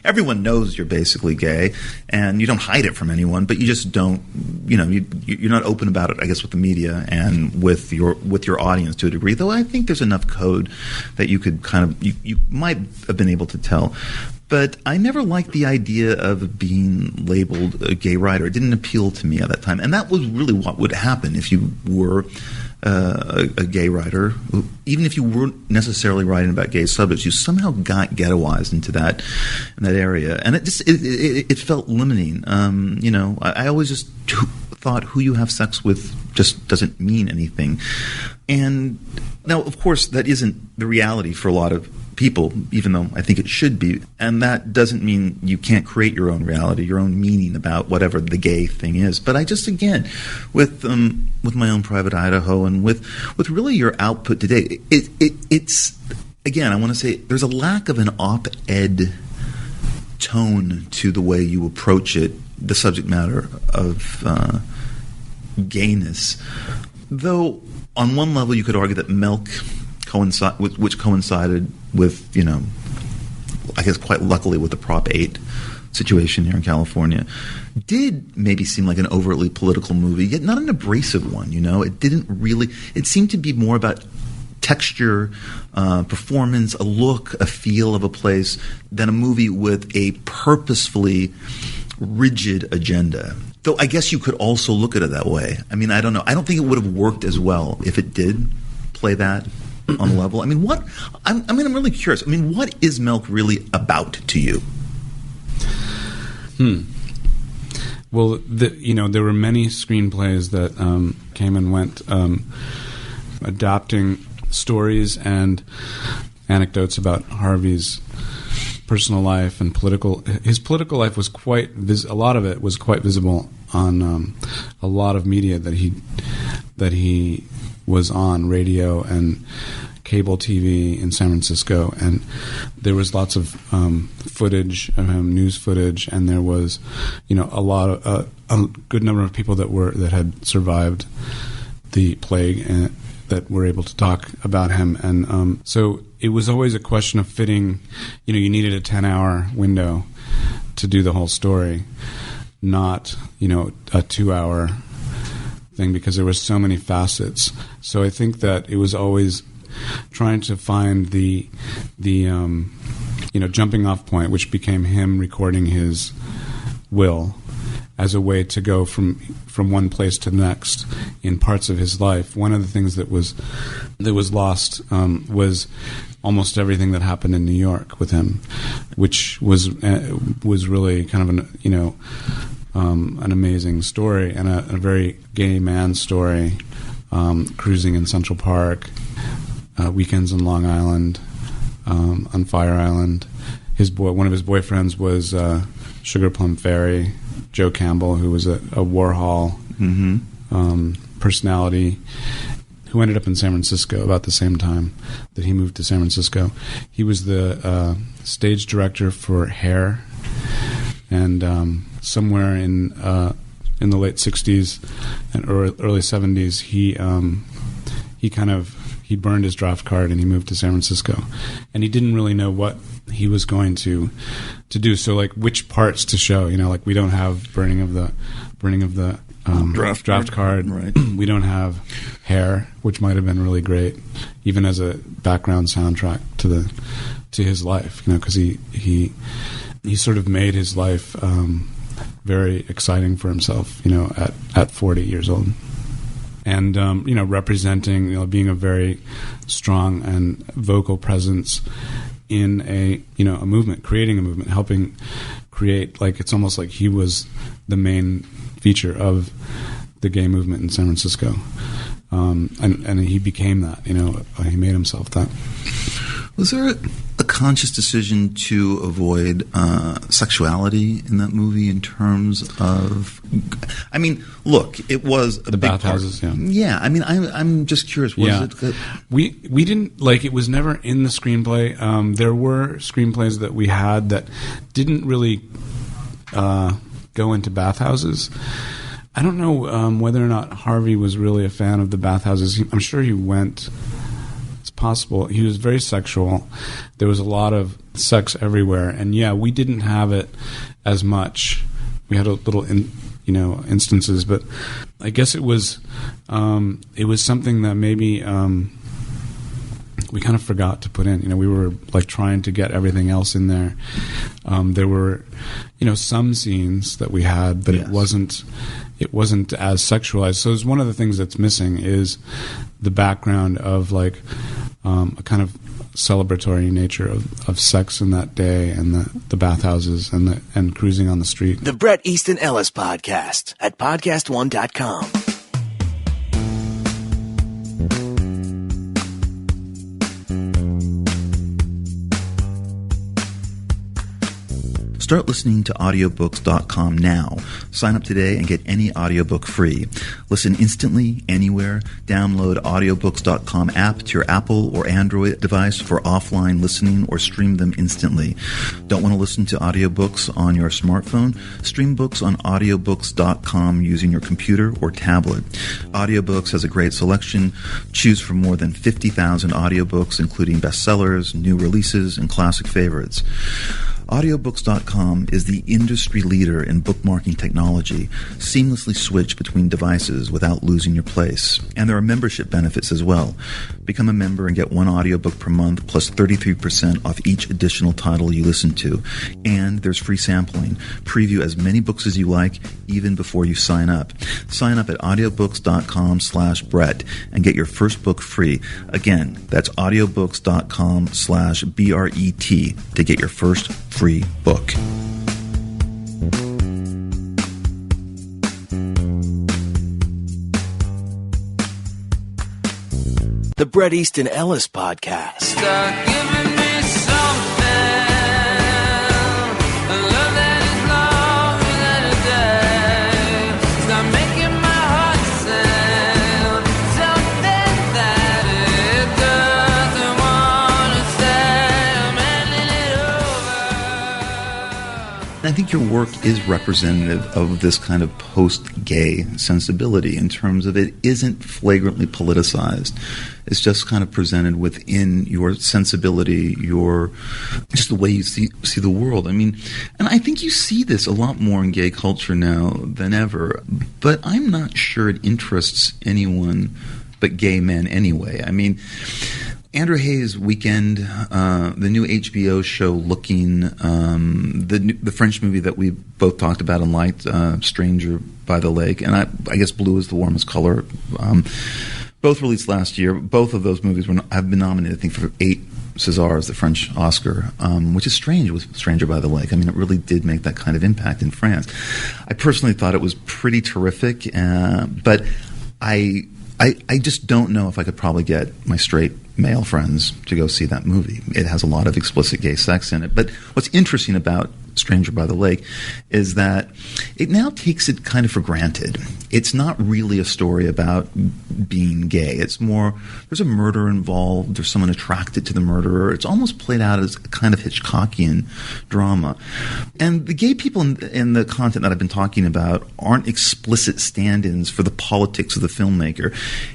Everyone knows you're basically gay, and you don't hide it from anyone, but you just don't. You're not open about it, I guess, with the media and with your audience to a degree. Though I think there's enough code that you could kind of you might have been able to tell. But I never liked the idea of being labeled a gay writer. It didn't appeal to me at that time. And that was really what would happen if you were a gay writer. Even if you weren't necessarily writing about gay subjects, you somehow got ghettoized into that area. And it felt limiting. I always just thought who you have sex with just doesn't mean anything. And now, of course, that isn't the reality for a lot of people, even though I think it should be. And that doesn't mean you can't create your own reality, your own meaning about whatever the gay thing is. But I just, again, with my own Private Idaho and with really your output today, it's again, I want to say there's a lack of an op-ed tone to the way you approach it, the subject matter of gayness. Though on one level you could argue that Milk which coincided with, I guess quite luckily with the Prop 8 situation here in California, did maybe seem like an overtly political movie, yet not an abrasive one, it seemed to be more about texture, performance, a look, a feel of a place, than a movie with a purposefully rigid agenda. Though I guess you could also look at it that way. I mean, I don't know. I don't think it would have worked as well if it did play that on a level. I mean, I'm really curious. I mean, what is Milk really about to you? Well, there were many screenplays that came and went, adapting stories and anecdotes about Harvey's personal life and his political life was a lot of it was quite visible on a lot of media that he was on, radio and cable TV in San Francisco, and there was lots of footage of him, news footage, and there was, a good number of people that had survived the plague and that were able to talk about him, and so it was always a question of fitting. You needed a 10-hour window to do the whole story, not a 2-hour thing, because there were so many facets. So I think that it was always trying to find the jumping off point, which became him recording his will as a way to go from one place to the next in parts of his life. One of the things that was lost was almost everything that happened in New York with him, which was really kind of an amazing story and a very gay man story. Cruising in Central Park, weekends in Long Island, on Fire Island. One of his boyfriends was Sugar Plum Fairy, Joe Campbell, who was a Warhol personality, who ended up in San Francisco about the same time that he moved to San Francisco. He was the stage director for Hair, and somewhere in the late 60s and early 70s, he burned his draft card and he moved to San Francisco, and he didn't really know what he was going to do. So, like, which parts to show? We don't have burning of the draft card. Right. We don't have Hair, which might have been really great, even as a background soundtrack to his life. Because he sort of made his life very exciting for himself. At 40 years old. And representing, being a very strong and vocal presence in a movement, creating a movement, helping create. It's almost like he was the main feature of the gay movement in San Francisco, and he became that. He made himself that. Was there a conscious decision to avoid sexuality in that movie in terms of... I mean, look, it was a the big bathhouses, part. Yeah. I mean, I'm just curious. It... We didn't... it was never in the screenplay. There were screenplays that we had that didn't really go into bathhouses. I don't know whether or not Harvey was really a fan of the bathhouses. I'm sure he went. It's possible. He was very sexual. There was a lot of sex everywhere, and yeah, we didn't have it as much. We had a little, instances, but I guess it was something that maybe we kind of forgot to put in. We were like trying to get everything else in there. There were, some scenes that we had, but yes. It wasn't as sexualized. So it's one of the things that's missing is the background of like a kind of celebratory nature of sex in that day and the bathhouses and cruising on the street. The Bret, Easton, Ellis podcast at podcast1.com. Start listening to audiobooks.com now. Sign up today and get any audiobook free. Listen instantly, anywhere. Download audiobooks.com app to your Apple or Android device for offline listening or stream them instantly. Don't want to listen to audiobooks on your smartphone? Stream books on audiobooks.com using your computer or tablet. Audiobooks has a great selection. Choose from more than 50,000 audiobooks, including bestsellers, new releases, and classic favorites. Audiobooks.com is the industry leader in bookmarking technology. Seamlessly switch between devices without losing your place. And there are membership benefits as well. Become a member and get one audiobook per month plus 33% off each additional title you listen to. And there's free sampling. Preview as many books as you like, even before you sign up. Sign up at audiobooks.com/Bret and get your first book free. Again, that's audiobooks.com/BRET to get your first free book. The Bret Easton Ellis podcast. Start giving me something, a love that is longer than a day. Start making my heart sound something that it doesn't want to say. I'm handing it over. I think your work is representative of this kind of post-gay sensibility in terms of it isn't flagrantly politicized. It's just kind of presented within your sensibility, just the way you see the world. I mean, and I think you see this a lot more in gay culture now than ever, but I'm not sure it interests anyone but gay men anyway. I mean, Andrew Hayes' Weekend, the new HBO show Looking, the French movie that we both talked about and liked, Stranger by the Lake, and I guess blue is the warmest color. Both released last year. Both of those movies have been nominated, I think, for 8 Césars, the French Oscar, which is strange with Stranger by the Lake. I mean, it really did make that kind of impact in France. I personally thought it was pretty terrific, but I just don't know if I could probably get my straight male friends to go see that movie. It has a lot of explicit gay sex in it. But what's interesting about Stranger by the Lake is that it now takes it kind of for granted. It's not really a story about being gay. It's more, there's a murder involved, there's someone attracted to the murderer. It's almost played out as a kind of Hitchcockian drama. And the gay people in the content that I've been talking about aren't explicit stand-ins for the politics of the filmmaker.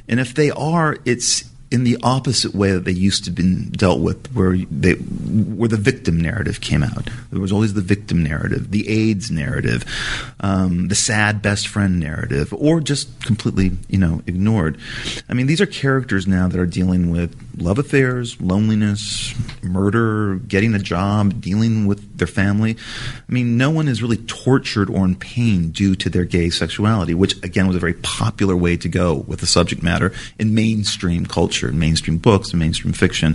And if they are, it's in the opposite way that they used to been dealt with, where the victim narrative came out. There was always the victim narrative, the AIDS narrative, the sad best friend narrative, or just completely, ignored. I mean, these are characters now that are dealing with love affairs, loneliness, murder, getting a job, dealing with their family. I mean, no one is really tortured or in pain due to their gay sexuality, which, again, was a very popular way to go with the subject matter in mainstream culture, in mainstream books, and mainstream fiction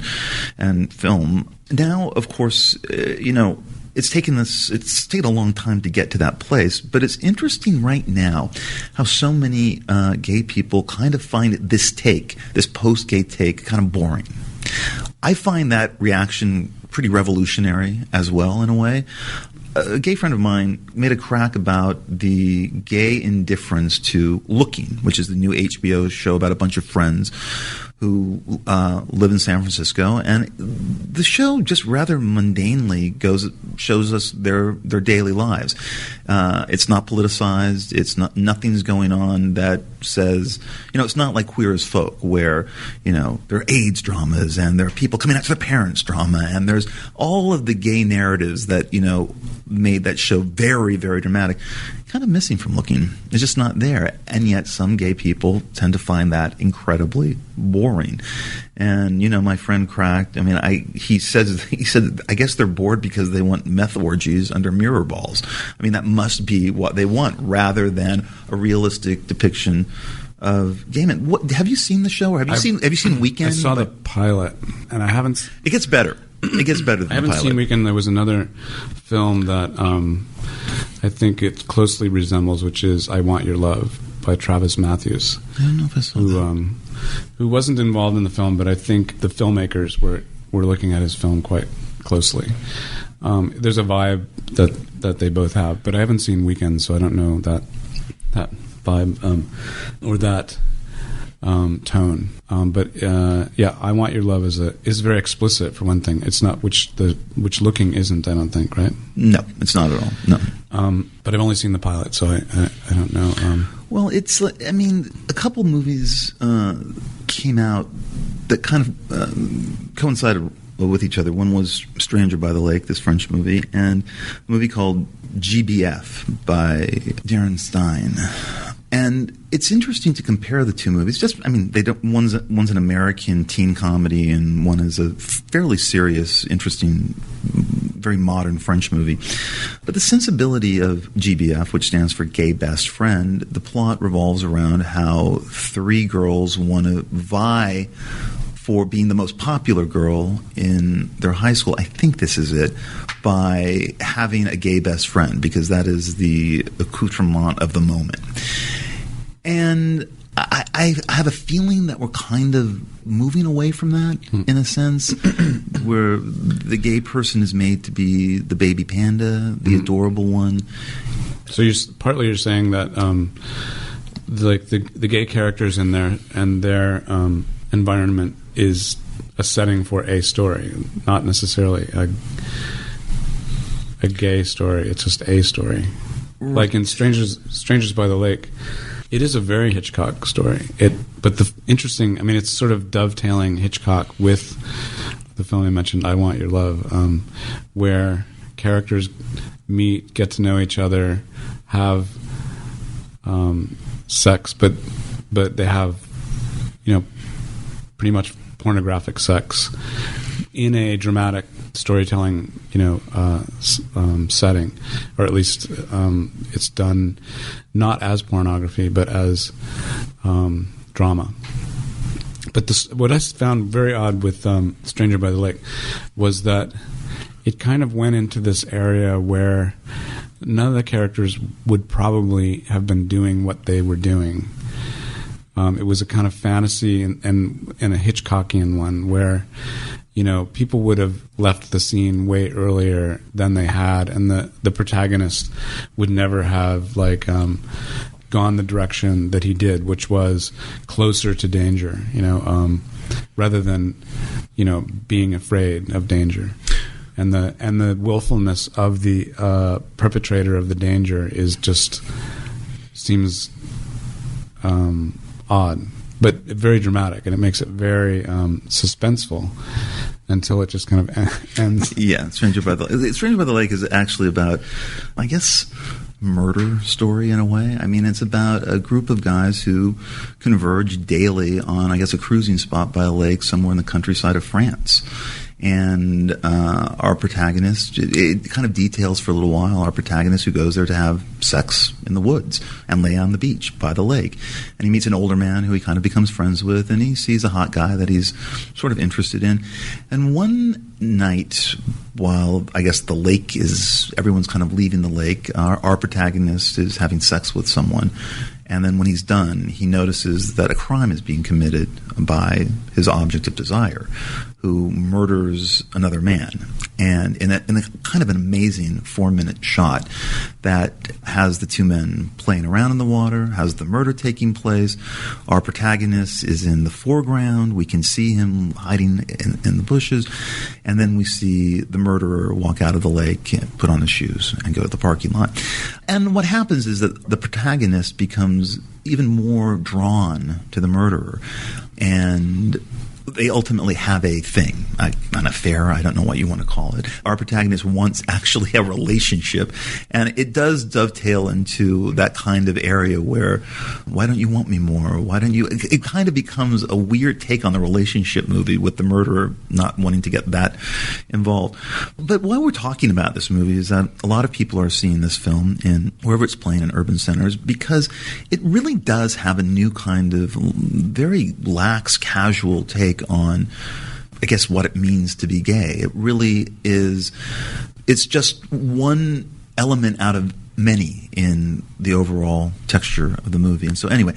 and film. Now, of course, it's taken a long time to get to that place, but it's interesting right now how so many gay people kind of find this post-gay take, kind of boring. I find that reaction pretty revolutionary as well, in a way. A gay friend of mine made a crack about the gay indifference to Looking, which is the new HBO show about a bunch of friends who live in San Francisco, and the show just rather mundanely shows us their daily lives. It's not politicized. Nothing's going on that says, it's not like Queer as Folk, where there are AIDS dramas and there are people coming out to their parents drama, and there's all of the gay narratives that made that show very, very dramatic. Kind of missing from Looking. It's just not there, and yet some gay people tend to find that incredibly boring. And my friend Cracked. He said I guess they're bored because they want meth orgies under mirror balls. That must be what they want, rather than a realistic depiction of gay men. Have you seen the show? Or have you seen Weekend? I saw the pilot, and I haven't. It gets better. It gets better than I haven't the pilot. seen Weekend. There was another film that I think it closely resembles, which is I Want Your Love by Travis Matthews. I don't know if I saw that. Who wasn't involved in the film, but I think the filmmakers were looking at his film quite closely. There's a vibe that they both have, but I haven't seen Weekend, so I don't know that vibe or that tone. But I Want Your Love is very explicit, for one thing. It's not which Looking isn't, I don't think, right? No, it's not at all. No. But I've only seen the pilot, so I don't know. Well, it's a couple movies came out that kind of coincided with each other. One was Stranger by the Lake, this French movie, and a movie called GBF by Darren Stein. And it's interesting to compare the two movies. One's an American teen comedy, and one is a fairly serious, interesting, very modern French movie. But the sensibility of GBF, which stands for Gay Best Friend, the plot revolves around how three girls want to vie for being the most popular girl in their high school. I think this is it, by having a gay best friend, because that is the accoutrement of the moment. And I have a feeling that we're kind of moving away from that, in a sense, where the gay person is made to be the baby panda, the adorable one. So you're saying that the gay characters in their environment is a setting for a story, not necessarily a gay story. It's just a story. Like in Strangers by the Lake, it is a very Hitchcock story. But the interesting, it's sort of dovetailing Hitchcock with the film I mentioned, I Want Your Love, where characters meet, get to know each other, have sex, but they have, pretty much pornographic sex in a dramatic storytelling, setting, or at least it's done not as pornography but as drama. But what I found very odd with Stranger by the Lake was that it kind of went into this area where none of the characters would probably have been doing what they were doing. It was a kind of fantasy and a Hitchcockian one where, people would have left the scene way earlier than they had, and the protagonist would never have gone the direction that he did, which was closer to danger, rather than, being afraid of danger. And the willfulness of the perpetrator of the danger seems odd, but very dramatic, and it makes it very suspenseful until it just kind of ends. Yeah, Stranger by the Lake is actually about, I guess, murder story in a way. It's about a group of guys who converge daily on, I guess, a cruising spot by a lake somewhere in the countryside of France. And our protagonist, it kind of details for a little while, our protagonist who goes there to have sex in the woods and lay on the beach by the lake. And he meets an older man who he kind of becomes friends with, and he sees a hot guy that he's sort of interested in. And one night, while I guess everyone's kind of leaving the lake, our protagonist is having sex with someone. And then when he's done, he notices that a crime is being committed by his object of desire, who murders another man. And in a kind of an amazing 4-minute shot that has the two men playing around in the water, has the murder taking place. Our protagonist is in the foreground. We can see him hiding in the bushes. And then we see the murderer walk out of the lake, put on his shoes, and go to the parking lot. And what happens is that the protagonist becomes even more drawn to the murderer. And they ultimately have a thing, an affair, I don't know what you want to call it. Our protagonist wants actually a relationship, and it does dovetail into that kind of area where, why don't you want me more? Why don't you? It kind of becomes a weird take on the relationship movie with the murderer not wanting to get that involved. But why we're talking about this movie is that a lot of people are seeing this film in wherever it's playing in urban centers because it really does have a new kind of very lax, casual take on, I guess, what it means to be gay. It really is, it's just one element out of many in the overall texture of the movie. And so anyway,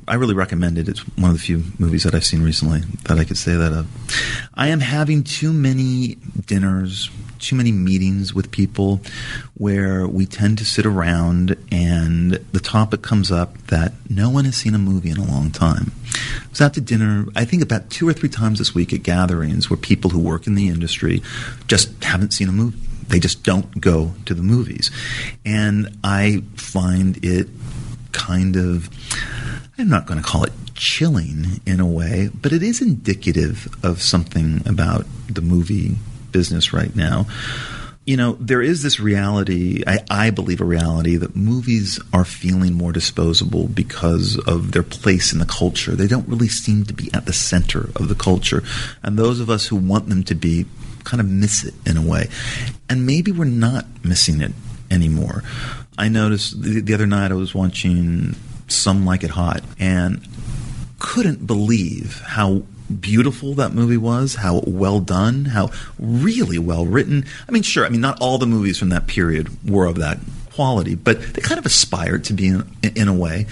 I really recommend it. It's one of the few movies that I've seen recently that I could say that of. I am having too many dinners, too many meetings with people where we tend to sit around and the topic comes up that no one has seen a movie in a long time. I was out to dinner, I think about 2 or 3 times this week at gatherings where people who work in the industry just haven't seen a movie. They just don't go to the movies. And I find it kind of, I'm not going to call it chilling in a way, but it is indicative of something about the movie business right now. You know, there is this reality, I believe a reality, that movies are feeling more disposable because of their place in the culture. They don't really seem to be at the center of the culture. And those of us who want them to be kind of miss it in a way. And maybe we're not missing it anymore. I noticed the other night I was watching Some Like It Hot and couldn't believe how beautiful that movie was, how well done, how really well written. I mean, sure, not all the movies from that period were of that quality, but they kind of aspired to be in a way.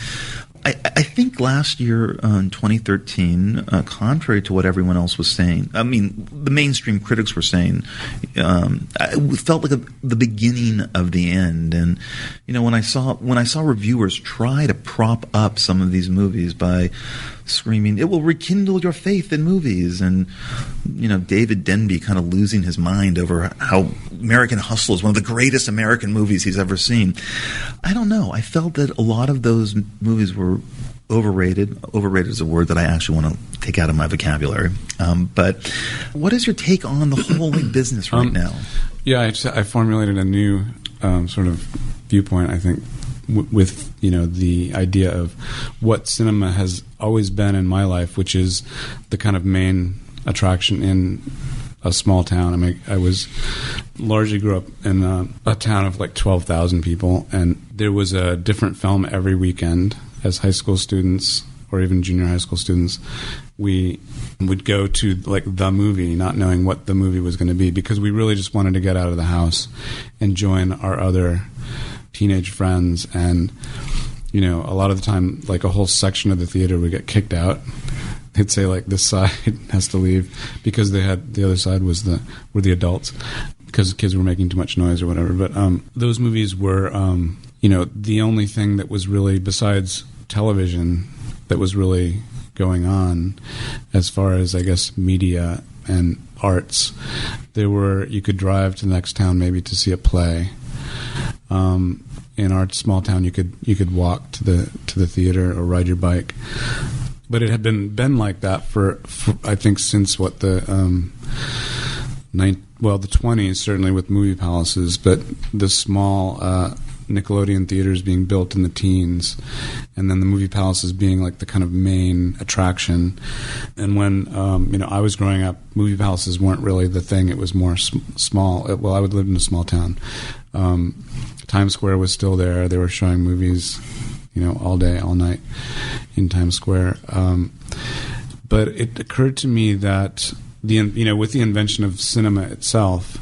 I think last year, in 2013, contrary to what everyone else was saying, the mainstream critics were saying, it felt like the beginning of the end. And when I saw reviewers try to prop up some of these movies by screaming, "It will rekindle your faith in movies," and David Denby kind of losing his mind over how American Hustle is one of the greatest American movies he's ever seen. I don't know. I felt that a lot of those movies were overrated. Overrated is a word that I actually want to take out of my vocabulary. But what is your take on the whole business right now? Yeah, I formulated a new sort of viewpoint, I think, with the idea of what cinema has always been in my life, which is the kind of main attraction in a small town. I was largely grew up in a town of like 12,000 people, and there was a different film every weekend. As high school students, or even junior high school students, we would go to like the movie, not knowing what the movie was going to be, because we really just wanted to get out of the house and join our other teenage friends. And a lot of the time, like a whole section of the theater would get kicked out. They'd say like this side has to leave because the other side were the adults, because kids were making too much noise or whatever. But those movies were the only thing that was really, besides television, that was really going on as far as, I guess, media and arts. You could drive to the next town maybe to see a play. In our small town, you could walk to the theater or ride your bike. But it had been like that for I think since the 20s, certainly with movie palaces, but the small Nickelodeon theaters being built in the teens, and then the movie palaces being like the kind of main attraction. And when I was growing up, movie palaces weren't really the thing. It was more small. I would live in a small town. Times Square was still there. They were showing movies, all day, all night in Times Square. But it occurred to me that with the invention of cinema itself,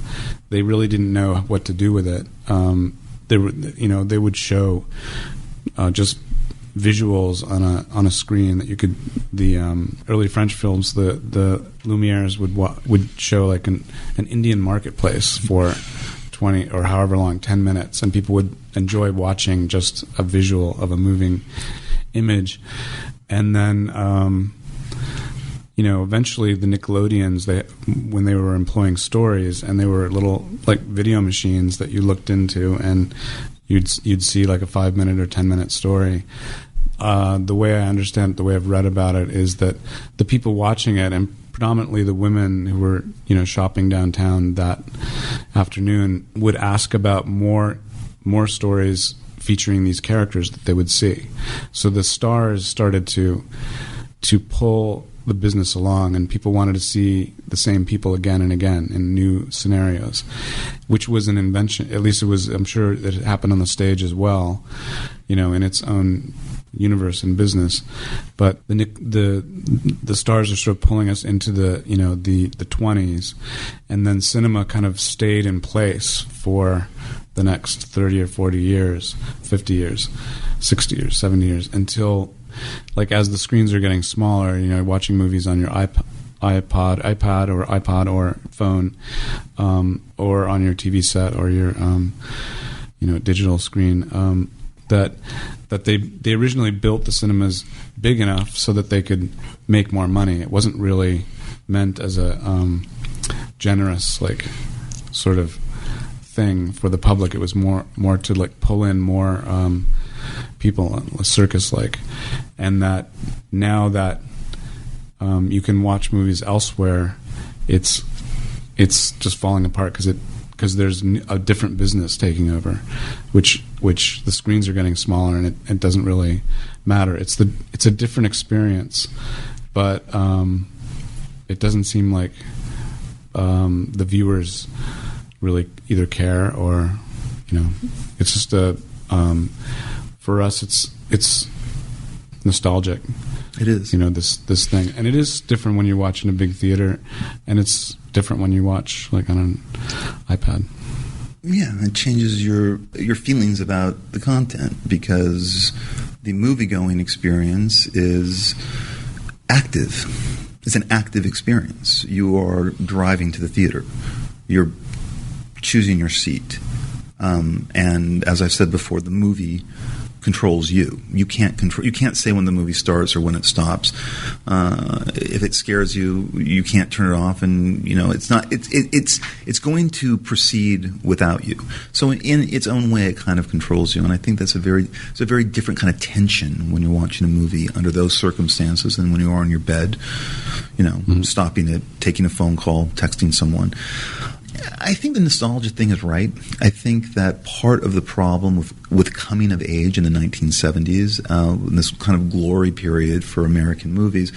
they really didn't know what to do with it. They would show just visuals on a screen that you could. The early French films, the Lumieres would show like an Indian marketplace for 20 or however long, 10 minutes, and people would enjoy watching just a visual of a moving image. And then eventually the Nickelodeons, when they were employing stories, and they were little like video machines that you looked into, and you'd see like a 5-minute or 10-minute story. The way I understand it, the way I've read about it, is that the people watching it, and predominantly the women who were shopping downtown that afternoon, would ask about more stories featuring these characters that they would see. So the stars started to pull the business along, and people wanted to see the same people again and again in new scenarios, which was an invention. At least it was. I'm sure that it happened on the stage as well, in its own universe and business. But the stars are sort of pulling us into the 20s, and then cinema kind of stayed in place for the next 30 or 40 years, 50 years, 60 years, 70 years, until, like, as the screens are getting smaller, watching movies on your iPad or iPod or phone, or on your TV set or your digital screen, that they originally built the cinemas big enough so that they could make more money. It wasn't really meant as a generous, like, sort of thing for the public. It was more to, like, pull in more people, circus-like. And that now that you can watch movies elsewhere, it's just falling apart because there's a different business taking over, which the screens are getting smaller, and it doesn't really matter. It's a different experience, but it doesn't seem like the viewers really either care or it's just for us it's nostalgic. It is. This thing. And it is different when you're watching a big theater, and it's different when you watch, like, on an iPad. Yeah, it changes your feelings about the content, because the movie-going experience is active. It's an active experience. You are driving to the theater. You're choosing your seat. And as I've said before, the movie controls you. You can't say when the movie starts or when it stops. If it scares you, you can't turn it off, and it's going to proceed without you. So in its own way, it kind of controls you, and I think that's a very different kind of tension when you're watching a movie under those circumstances than when you are in your bed, stopping it, taking a phone call, texting someone. I think the nostalgia thing is right. I think that part of the problem with coming of age in the 1970s, this kind of glory period for American movies,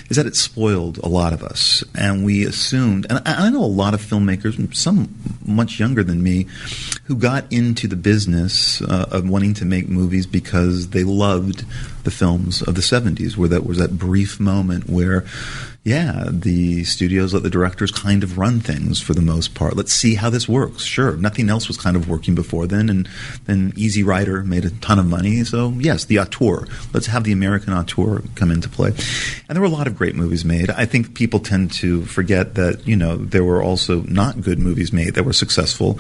is that it spoiled a lot of us. And we assumed, and I know a lot of filmmakers, some much younger than me, who got into the business of wanting to make movies because they loved the films of the 70s, where that was that brief moment where, the studios let the directors kind of run things for the most part. Let's see how this works. Sure, nothing else was kind of working before then, and then Easy Rider made a ton of money. So, yes, the auteur. Let's have the American auteur come into play. And there were a lot of great movies made. I think people tend to forget that, there were also not good movies made that were successful.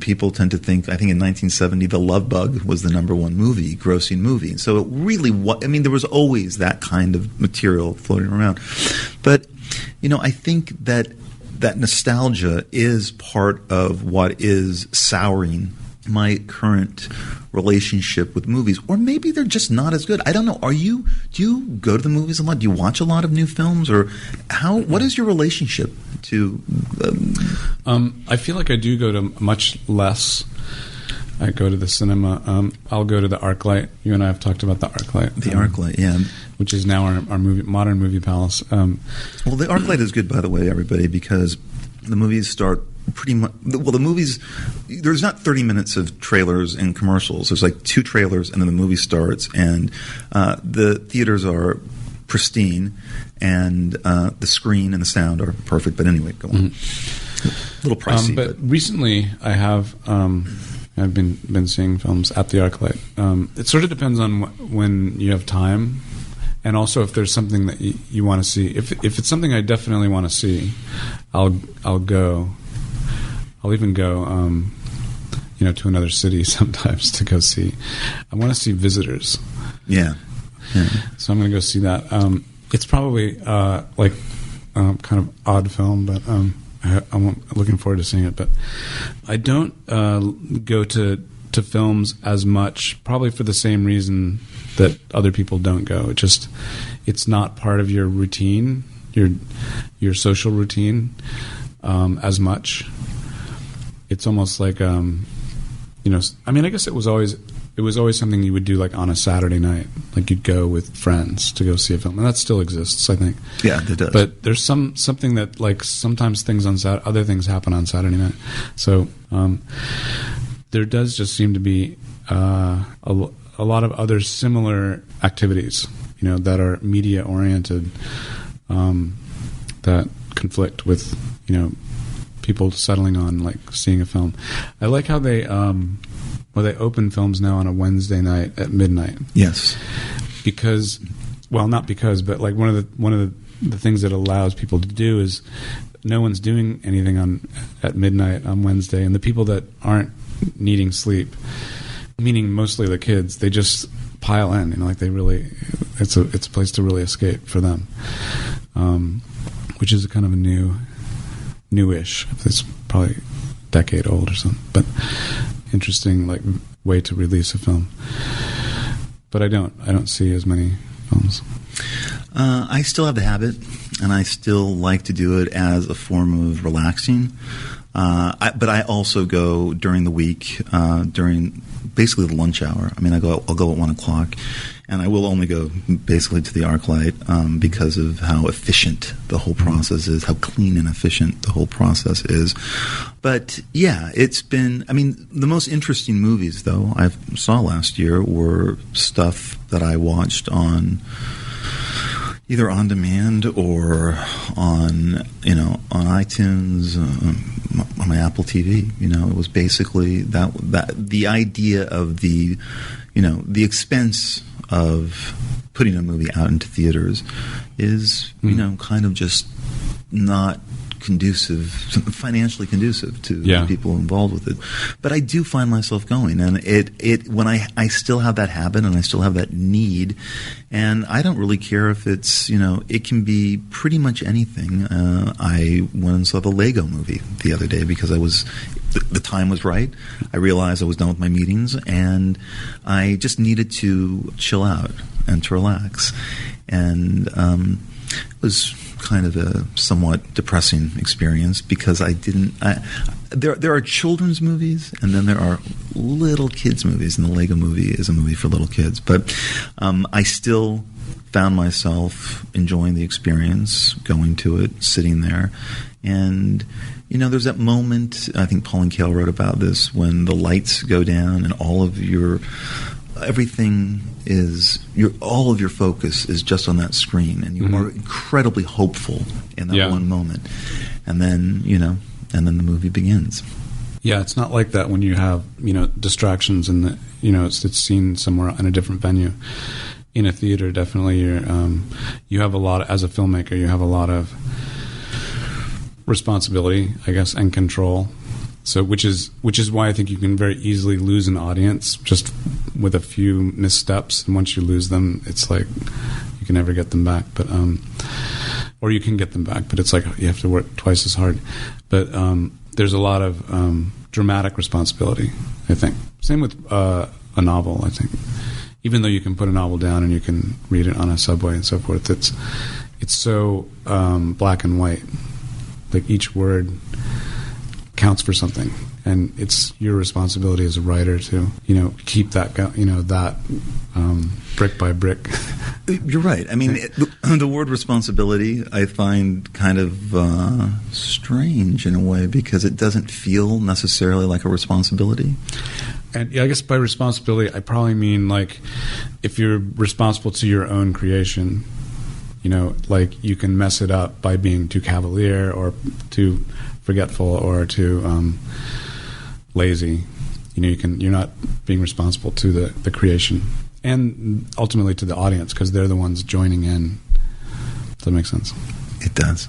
People tend to think, I think in 1970, The Love Bug was the number one grossing movie. So it really there was always that kind of material floating around. But, I think that nostalgia is part of what is souring my current relationship with movies. Or maybe they're just not as good. I don't know. Do you go to the movies a lot? Do you watch a lot of new films? Or what is your relationship to... I feel like I do go to much less. I go to the cinema. I'll go to the ArcLight. You and I have talked about the ArcLight. The ArcLight, yeah. Which is now our modern movie palace. Well, the ArcLight is good, by the way, everybody, because the movies start pretty much... Well, the movies... There's not 30 minutes of trailers and commercials. There's like 2 trailers, and then the movie starts, and the theaters are pristine, and the screen and the sound are perfect. But anyway, go on. A little pricey. But recently, I have... I've been seeing films at the ArcLight. It sort of depends on when you have time, and also if there's something that you want to see. If it's something I definitely want to see, I'll go. I'll even go, to another city sometimes to go see. I want to see Visitors. Yeah. So I'm going to go see that. It's probably kind of odd film, but I'm looking forward to seeing it. But I don't go to films as much, probably for the same reason that other people don't go. It's not part of your routine, your social routine, as much. It's almost like I guess it was always something you would do like on a Saturday night, like you'd go with friends to go see a film, and that still exists, I think. Yeah, it does. But there's something that, like, sometimes things on other things happen on Saturday night, so there does just seem to be a lot of other similar activities, that are media oriented, that conflict with people settling on like seeing a film. I like how they open films now on a Wednesday night at midnight. Yes, but like one of the things that allows people to do is no one's doing anything at midnight on Wednesday, and the people that aren't needing sleep, meaning mostly the kids, they just pile in. It's a place to really escape for them, which is a kind of a newish. It's probably a decade old or something, but interesting like way to release a film. But I don't see as many films. I still have the habit, and I still like to do it as a form of relaxing. But I also go during the week, during basically the lunch hour. I mean, I'll go at 1:00, and I will only go basically to the ArcLight because of how efficient the whole process is, how clean and efficient the whole process is. But yeah, it's been. I mean, the most interesting movies though I saw last year were stuff that I watched on either on demand or on iTunes, on my Apple TV. It was basically that the idea of the expense of putting a movie out into theaters is kind of just not financially conducive to the people involved with it. But I do find myself going, and when I still have that habit and I still have that need, and I don't really care if it's it can be pretty much anything. I went and saw the Lego movie the other day because the time was right. I realized I was done with my meetings, and I just needed to chill out and to relax, and it was kind of a somewhat depressing experience because there are children's movies and then there are little kids movies, and the Lego movie is a movie for little kids, but I still found myself enjoying the experience, going to it, sitting there, and there's that moment, I think Pauline Kael wrote about this, when the lights go down and all of your focus is just on that screen, and you are incredibly hopeful in that one moment, and then the movie begins. Yeah, it's not like that when you have distractions and it's seen somewhere in a different venue. In a theater, definitely you have a lot, as a filmmaker, you have a lot of responsibility, I guess, and control. So, which is why I think you can very easily lose an audience just with a few missteps, and once you lose them, it's like you can never get them back. But or you can get them back, but it's like you have to work twice as hard. But there's a lot of dramatic responsibility, I think. Same with a novel, I think. Even though you can put a novel down and you can read it on a subway and so forth, it's so black and white. Like each word counts for something, and it's your responsibility as a writer to keep that that brick by brick. You're right. I mean, the word responsibility I find kind of strange in a way, because it doesn't feel necessarily like a responsibility. And I guess by responsibility I probably mean like if you're responsible to your own creation, like you can mess it up by being too cavalier or too forgetful or too lazy, you're not being responsible to the creation and ultimately to the audience because they're the ones joining in. Does that make sense? It does.